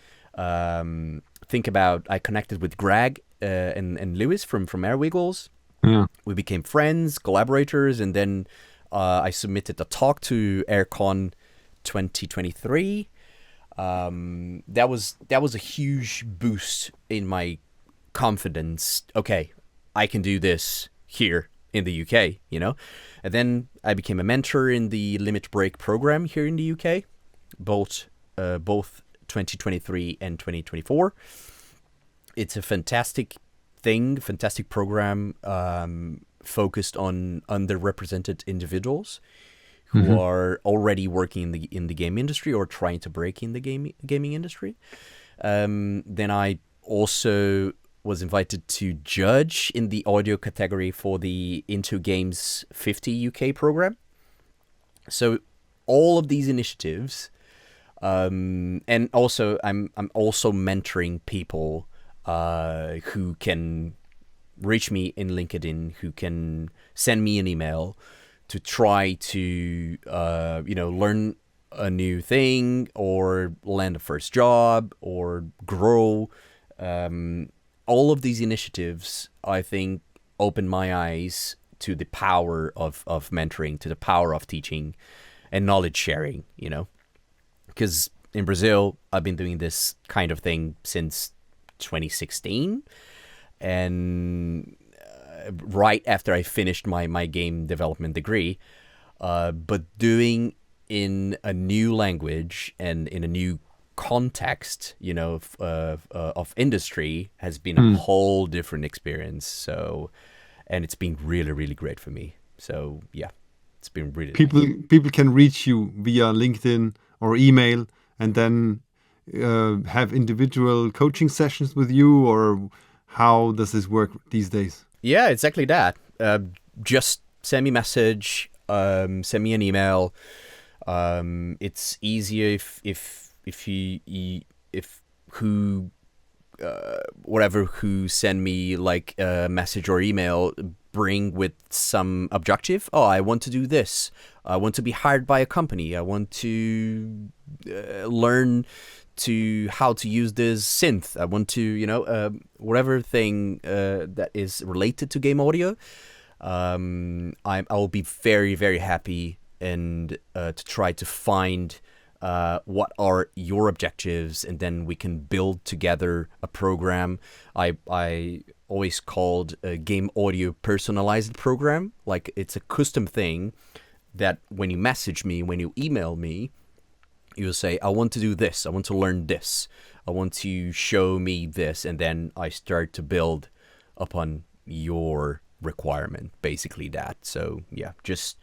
think about, I connected with Greg and Lewis from Airwiggles. Yeah. We became friends, collaborators, and then I submitted a talk to AirCon 2023. That was a huge boost in my confidence. Okay, I can do this here in the UK, you know? And then I became a mentor in the Limit Break program here in the UK, both 2023 and 2024. It's a fantastic program, focused on underrepresented individuals who are already working in the game industry or trying to break in the gaming industry. Then I also was invited to judge in the audio category for the Into Games 50 UK program. So all of these initiatives, and also I'm also mentoring people who can reach me in LinkedIn, who can send me an email to try to learn a new thing or land a first job or grow. All of these initiatives, I think, open my eyes to the power of mentoring, to the power of teaching and knowledge sharing, you know. Because in Brazil, I've been doing this kind of thing since 2016. And right after I finished my game development degree, but doing in a new language and in a new context, you know, of industry has been a whole different experience. So, and it's been really, really great for me. So yeah, it's been really nice. People can reach you via LinkedIn or email, and then have individual coaching sessions with you, or how does this work these days? Yeah, exactly that. Just send me a message, send me an email. It's easier who send me like a message or email bring with some objective. Oh, I want to do this. I want to be hired by a company. I want to learn to how to use this synth. I want to, whatever thing that is related to game audio. I will be very, very happy and to try to find what are your objectives, and then we can build together a program. I always called a game audio personalized program. Like, it's a custom thing that when you message me, when you email me, you'll say, I want to do this, I want to learn this, I want to show me this, and then I start to build upon your requirement, basically that. So yeah, just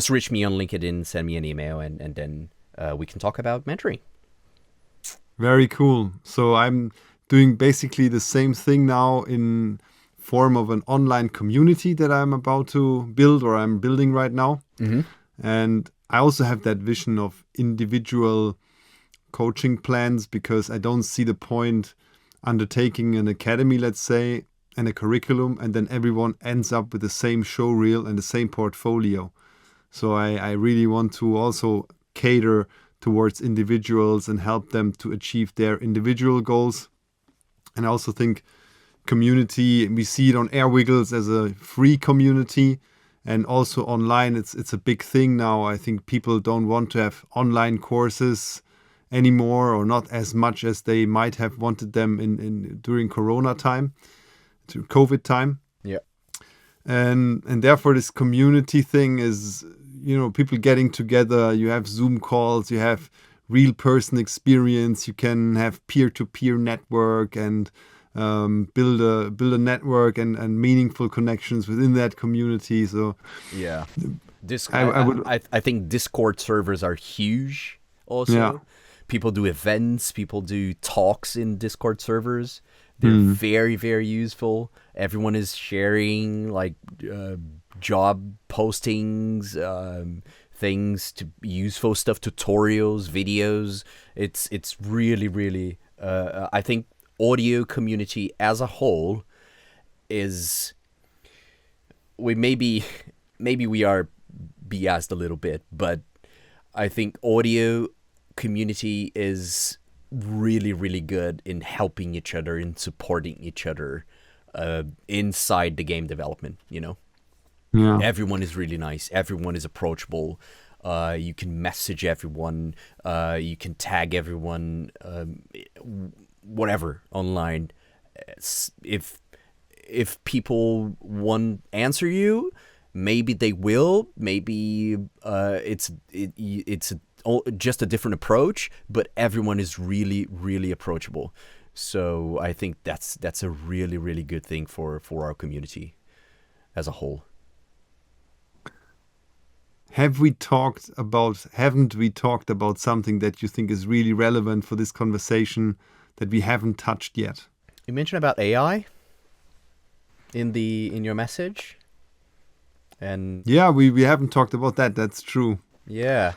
reach me on LinkedIn, send me an email, and then we can talk about mentoring. Very cool. So I'm doing basically the same thing now in form of an online community that I'm about to build, or I'm building right now. And I also have that vision of individual coaching plans, because I don't see the point undertaking an academy, let's say, and a curriculum, and then everyone ends up with the same show reel and the same portfolio. So I really want to also cater towards individuals and help them to achieve their individual goals. And I also think community, we see it on Airwiggles as a free community, and also online it's a big thing now. I think people don't want to have online courses anymore, or not as much as they might have wanted them in during Corona time, to COVID time. Yeah. And therefore this community thing is, people getting together. You have Zoom calls, you have real person experience, you can have peer-to-peer network, and build a network and meaningful connections within that community. So yeah, I think Discord servers are huge also. Yeah. People do events, people do talks in Discord servers. They're very, very useful. Everyone is sharing like job postings, things, to useful stuff, tutorials, videos. It's really, really I think audio community as a whole is, maybe we are biased a little bit, but I think audio community is really, really good in helping each other, in supporting each other inside the game development, yeah. Everyone is really nice, everyone is approachable. You can message everyone, you can tag everyone, whatever, online. If if people won't answer you, maybe they will. Maybe it's just a different approach, but everyone is really, really approachable. So I think that's a really, really good thing for our community as a whole. Haven't we talked about something that you think is really relevant for this conversation that we haven't touched yet? You mentioned about AI in your message, and yeah, we haven't talked about that. That's true. Yeah.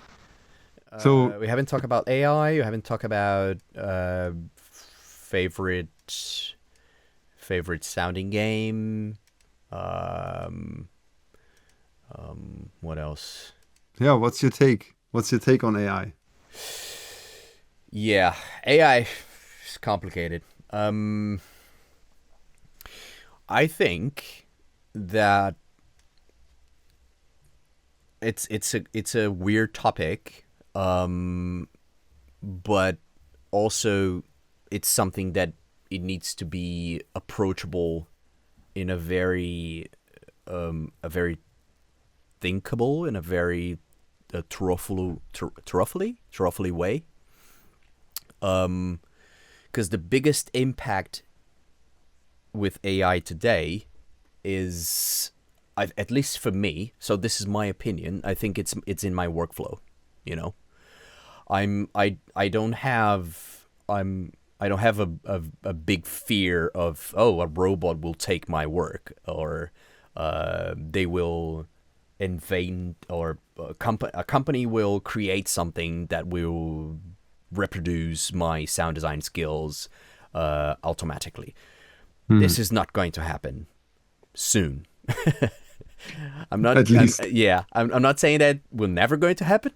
So we haven't talked about AI. We haven't talked about favorite sounding game. What else? Yeah, what's your take? What's your take on AI? Yeah, AI is complicated. I think that it's a weird topic, but also it's something that it needs to be approachable in a very thinkable, in a very truthfully way. Because the biggest impact with AI today is, at least for me, so this is my opinion, I think it's in my workflow. You know, I don't have a big fear of, oh, a robot will take my work, or they will invade, or a company will create something that will reproduce my sound design skills automatically. This is not going to happen soon. I'm not. At least. I'm not saying that will never going to happen.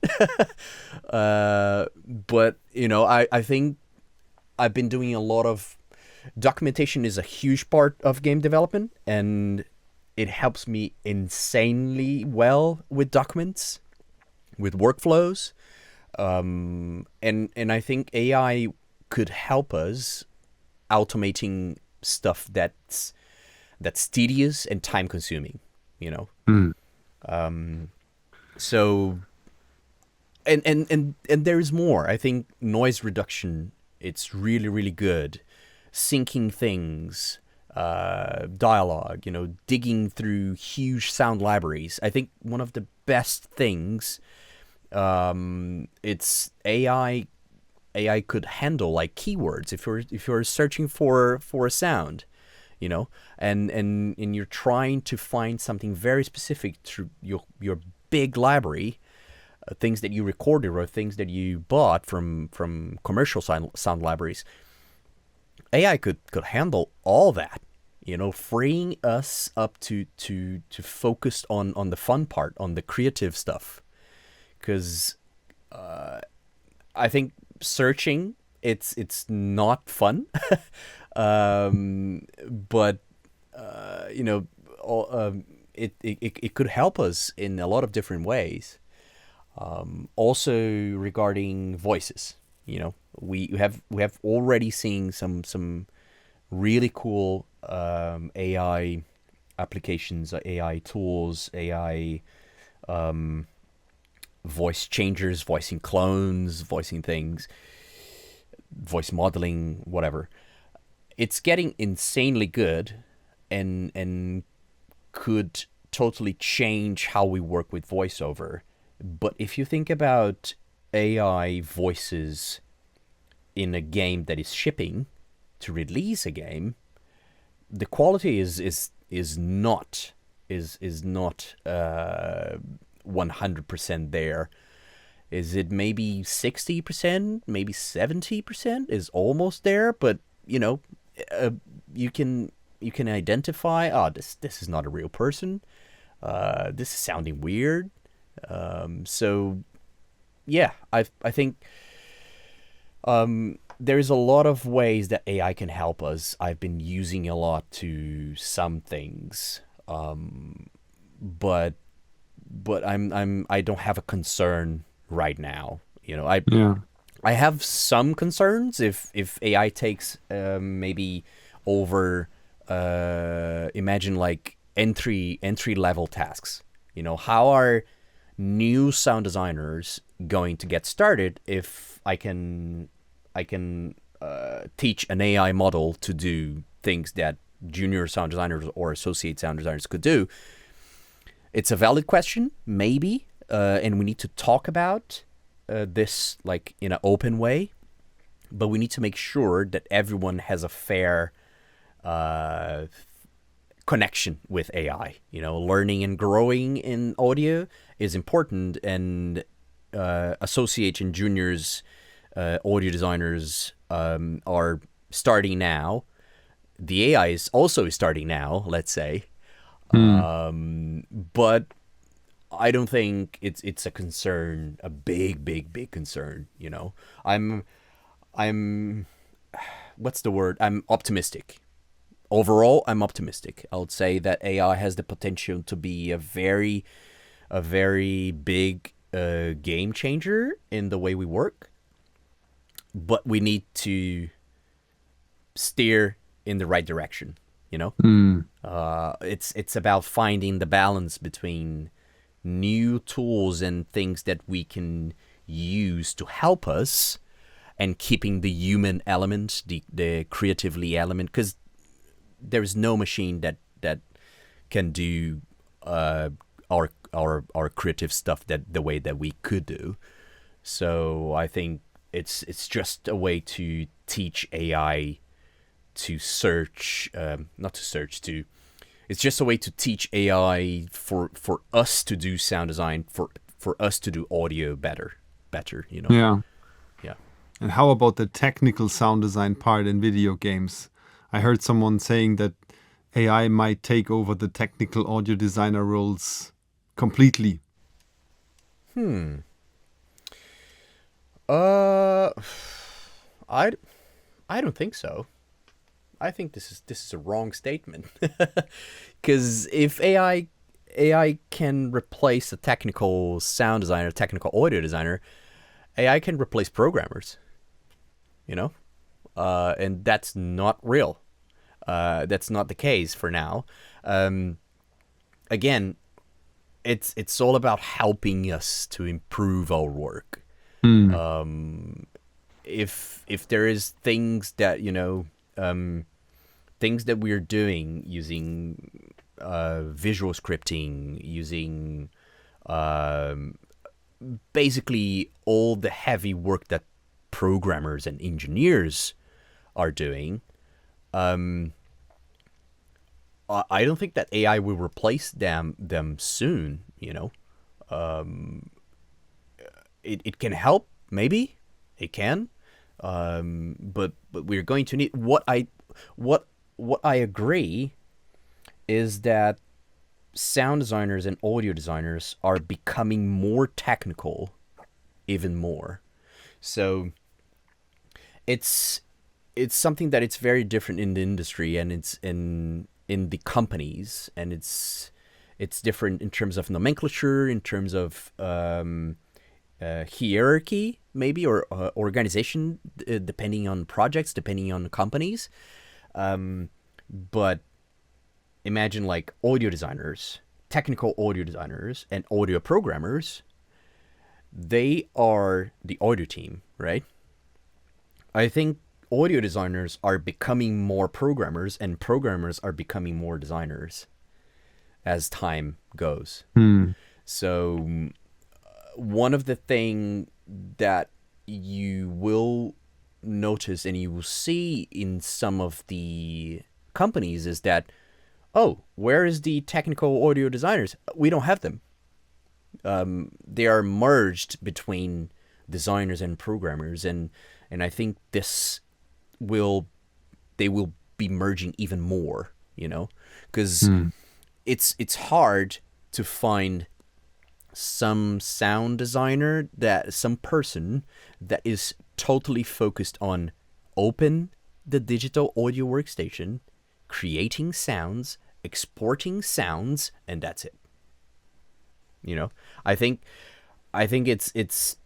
But you know, I think I've been doing a lot of documentation. Is a huge part of game development, and it helps me insanely well with documents, with workflows, and I think AI could help us automating stuff that's tedious and time consuming, you know. So and there's more. I think noise reduction, it's really, really good. Syncing things, dialogue, you know, digging through huge sound libraries. I think one of the best things, it's AI could handle, like keywords. If you're searching for a sound, you know, and you're trying to find something very specific through your big library, things that you recorded or things that you bought from commercial sound libraries, AI could handle all that, you know, freeing us up to focus on the fun part, on the creative stuff. Because I think searching, it's not fun. But you know, it could help us in a lot of different ways. Also regarding voices, you know, we have already seen some really cool AI applications, AI tools, AI voice changers, voicing clones, voicing things, voice modeling, whatever. It's getting insanely good, and could totally change how we work with voiceover. But if you think about AI voices in a game that is shipping to release a game, the quality is not 100% there. Is it maybe 60%, maybe 70% is almost there? But you know, you can identify, oh, this is not a real person. This is sounding weird. So yeah, I think there's a lot of ways that AI can help us. I've been using a lot to some things, but I don't have a concern right now. You know, I have some concerns if AI takes maybe over imagine like entry level tasks. You know, how are new sound designers going to get started if I can teach an AI model to do things that junior sound designers or associate sound designers could do? It's a valid question, maybe, and we need to talk about this like in an open way, but we need to make sure that everyone has a fair connection with AI. You know, learning and growing in audio is important, and associate and juniors audio designers are starting now. The AI is also starting now, let's say. But I don't think it's a concern, a big concern. You know, I'm what's the word? I'm optimistic. Overall, I'm optimistic. I would say that AI has the potential to be a very big game changer in the way we work, but we need to steer in the right direction. You know, it's about finding the balance between new tools and things that we can use to help us, and keeping the human element, the creatively element, because there's no machine that can do our creative stuff that the way that we could do. So I think it's just a way to teach AI to search, not to search, to, it's just a way to teach AI for us to do sound design, for us to do audio better, you know? Yeah. Yeah. And how about the technical sound design part in video games? I heard someone saying that AI might take over the technical audio designer roles completely. I don't think so. I think this is a wrong statement. Because if AI can replace a technical sound designer, technical audio designer, AI can replace programmers. You know, and that's not real. That's not the case for now. Again, it's all about helping us to improve our work. If there is things that, you know, things that we're doing using visual scripting, using basically all the heavy work that programmers and engineers are doing, I don't think that AI will replace them soon. You know, it can help, maybe it can, but we're going to need what I agree is that sound designers and audio designers are becoming more technical, even more. So it's something that it's very different in the industry, and it's in the companies, and it's different in terms of nomenclature, in terms of hierarchy, maybe, or organization, depending on projects, depending on companies. But imagine like audio designers, technical audio designers, and audio programmers. They are the audio team, right? I think audio designers are becoming more programmers, and programmers are becoming more designers as time goes. So one of the things that you will notice and you will see in some of the companies is that, oh, where is the technical audio designers? We don't have them. They are merged between designers and programmers, and I think they will be merging even more, you know, because it's hard to find some sound designer, some person that is totally focused on open the digital audio workstation, creating sounds, exporting sounds, and that's it. You know, I think it's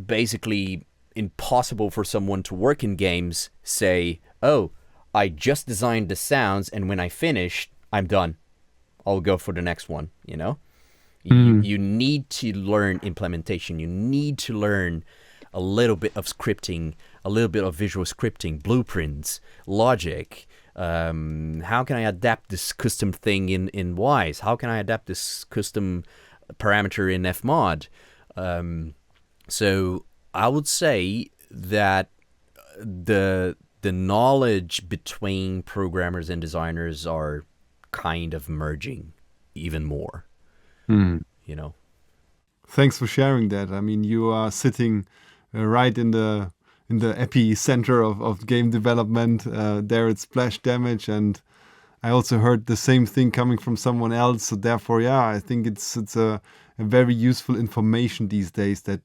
basically impossible for someone to work in games, say, oh, I just designed the sounds, and when I finish, I'm done. I'll go for the next one, you know? You need to learn implementation. You need to learn a little bit of scripting, a little bit of visual scripting, blueprints, logic. How can I adapt this custom thing in Wise? How can I adapt this custom parameter in Fmod? So I would say that the knowledge between programmers and designers are kind of merging even more. You know. Thanks for sharing that. I mean, you are sitting right in the epicenter of game development there at Splash Damage, and I also heard the same thing coming from someone else. So therefore, yeah, I think it's a very useful information these days, that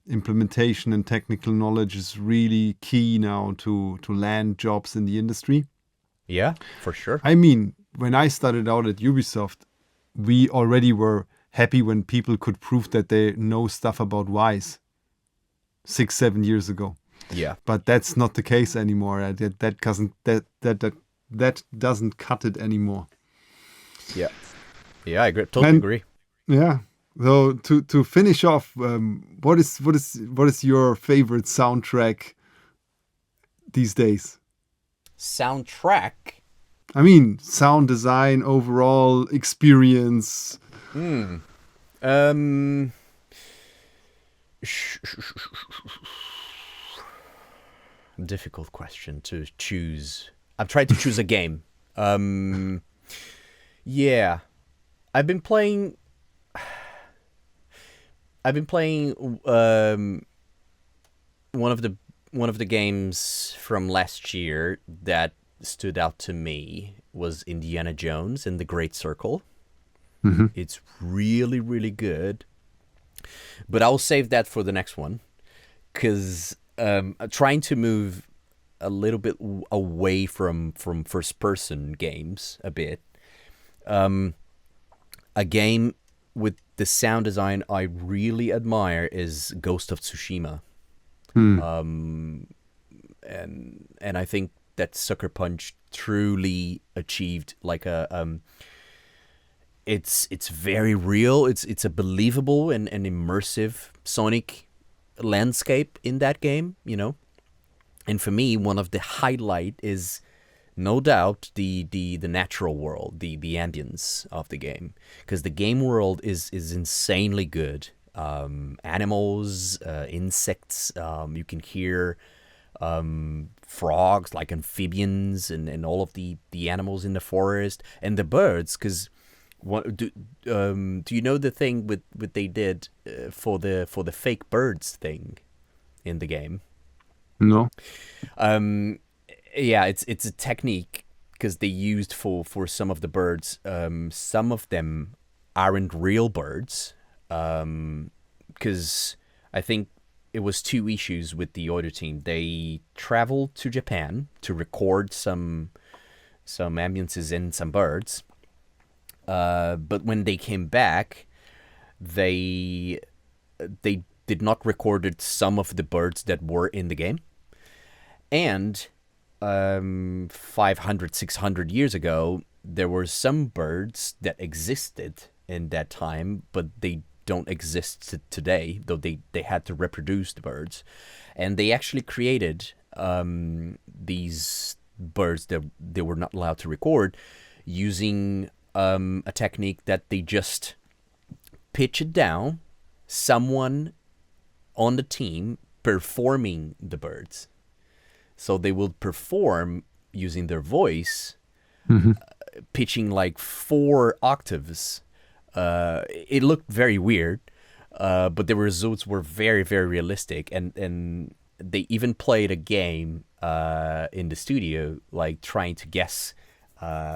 implementation and technical knowledge is really key now to land jobs in the industry. Yeah, for sure. I mean, when I started out at Ubisoft, we already were happy when people could prove that they know stuff about Wise 6-7 years ago. Yeah. But that's not the case anymore. That doesn't cut it anymore. Yeah. Yeah, I agree. Totally agree. Yeah. So to finish off, what is your favorite soundtrack these days? Soundtrack? I mean, sound design, overall experience. Difficult question to choose. I'm trying to choose a game. Yeah, I've been playing one of the games from last year that stood out to me was Indiana Jones and the Great Circle. It's really, really good. But I'll save that for the next one, because I'm trying to move a little bit away from first-person games a bit. A game with the sound design I really admire is Ghost of Tsushima. And I think that Sucker Punch truly achieved like a it's very real. It's a believable and immersive Sonic landscape in that game, you know. And for me, one of the highlight is no doubt the natural world, the ambience of the game, because the game world is insanely good. Animals, insects, you can hear frogs, like amphibians, and all of the animals in the forest, and the birds, because do you know the thing with they did for the fake birds thing in the game? No. Yeah, it's a technique, because they used for some of the birds. Some of them aren't real birds, because I think it was two issues with the audio team. They traveled to Japan to record some ambiances and some birds. But when they came back, they did not record some of the birds that were in the game. And 500, 600 years ago, there were some birds that existed in that time, but they don't exist today, though they had to reproduce the birds. And they actually created these birds that they were not allowed to record using a technique that they just pitch it down, someone on the team performing the birds. So they will perform using their voice, pitching like 4 octaves. It looked very weird, but the results were very, very realistic. And they even played a game in the studio, like trying to guess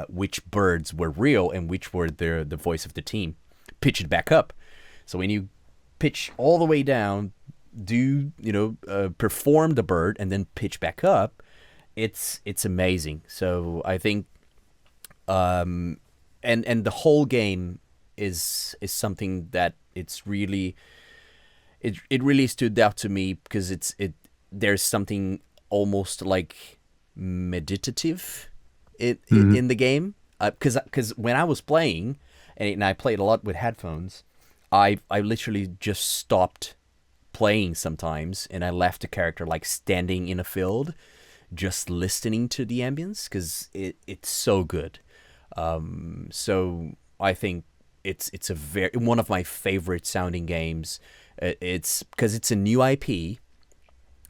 which birds were real and which were the voice of the team. Pitch it back up. So when you pitch all the way down, perform the bird and then pitch back up, it's amazing. So I think and the whole game is something that it's really it really stood out to me, because there's something almost like meditative Mhm. in the game. Because when I was playing, and I played a lot with headphones, I literally just stopped playing sometimes, and I left the character like standing in a field, just listening to the ambience because it's so good. So I think it's a very one of my favorite sounding games. It's because it's a new IP,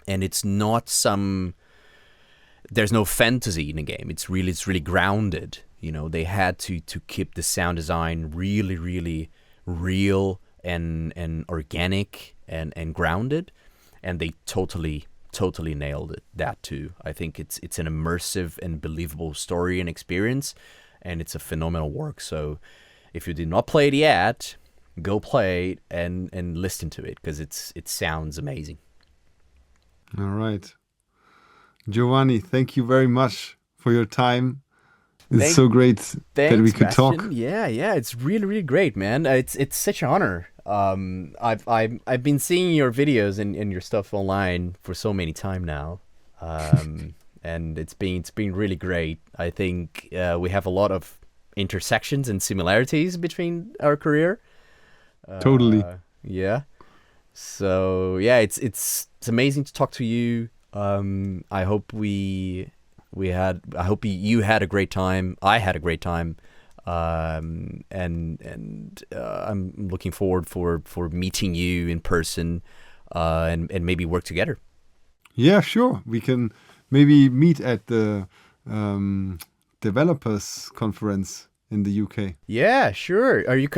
and it's not some. There's no fantasy in the game. It's really grounded. They had to keep the sound design really real and organic and grounded, and they totally nailed that too. I think it's an immersive and believable story and experience, and it's a phenomenal work. So if you did not play it yet, go play it and listen to it because it sounds amazing. All right. Giovanni, thank you very much for your time. It's Thank so great that we Thanks, could talk. Bastian. Yeah, it's really great, man. It's such an honor. I've been seeing your videos and your stuff online for so many time now, and it's been really great. I think we have a lot of intersections and similarities between our career. Totally. Yeah. So yeah, it's amazing to talk to you. I hope I hope you had a great time. I had a great time. And I'm looking forward for meeting you in person, and maybe work together. Yeah, sure. We can maybe meet at the developers conference in the UK. Yeah, sure. Huh? Are you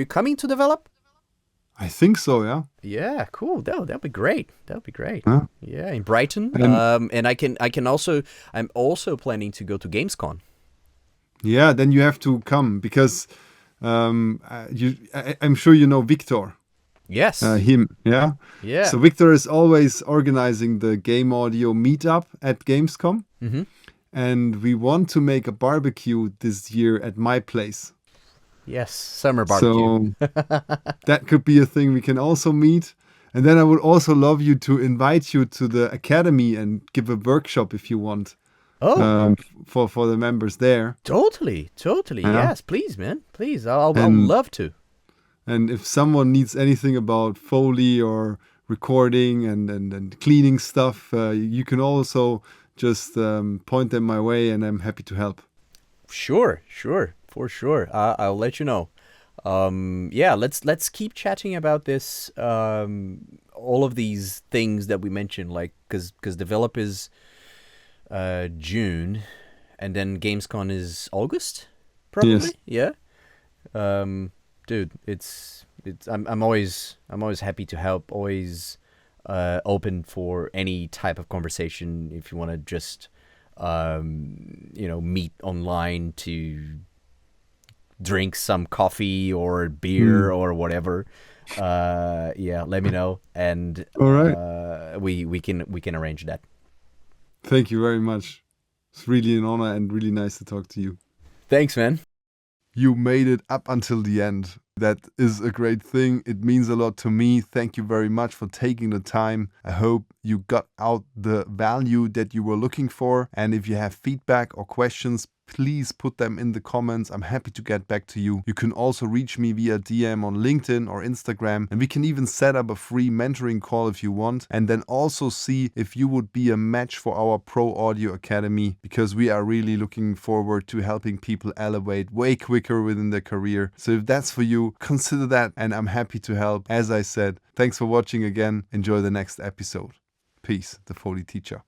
coming to develop? I think so, yeah. Yeah, cool. That'd be great. That'd be great. Huh? Yeah, in Brighton. And And I'm also planning to go to Gamescom. yeah, then you have to come because I'm sure you know Victor. Yes. Him, yeah. Yeah. So Victor is always organizing the game audio meetup at Gamescom, Mm-hmm. and we want to make a barbecue this year at my place. Yes. Summer barbecue. So that could be a thing we can also meet. And then I would also love you to invite you to the academy and give a workshop if you want, Oh, for the members there. totally. Yeah. Yes, please, man. Please. I'll And love to. and if someone needs anything about Foley or recording and cleaning stuff, you can also just point them my way, and I'm happy to help. Sure, for sure. I'll let you know. Yeah, let's keep chatting about this. All of these things that we mentioned, like because Develop is June, and then Gamescom is August, Yes. probably. Yeah. Dude, I'm always happy to help. Always open for any type of conversation. If you want to just meet online to drink some coffee or beer or whatever, yeah, let me know, and All right. we can arrange that. Thank you very much. It's really an honor and really nice to talk to you. Thanks, man. You made it up until the end. That is a great thing. It means a lot to me. Thank you very much for taking the time. I hope you got out the value that you were looking for. And if you have feedback or questions, please put them in the comments. I'm happy to get back to you. You can also reach me via DM on LinkedIn or Instagram, and we can even set up a free mentoring call if you want, and then also see if you would be a match for our Pro Audio Academy, because we are really looking forward to helping people elevate way quicker within their career. So if that's for you, consider that, and I'm happy to help. As I said, thanks for watching again. Enjoy the next episode. Peace, the Foley Teacher.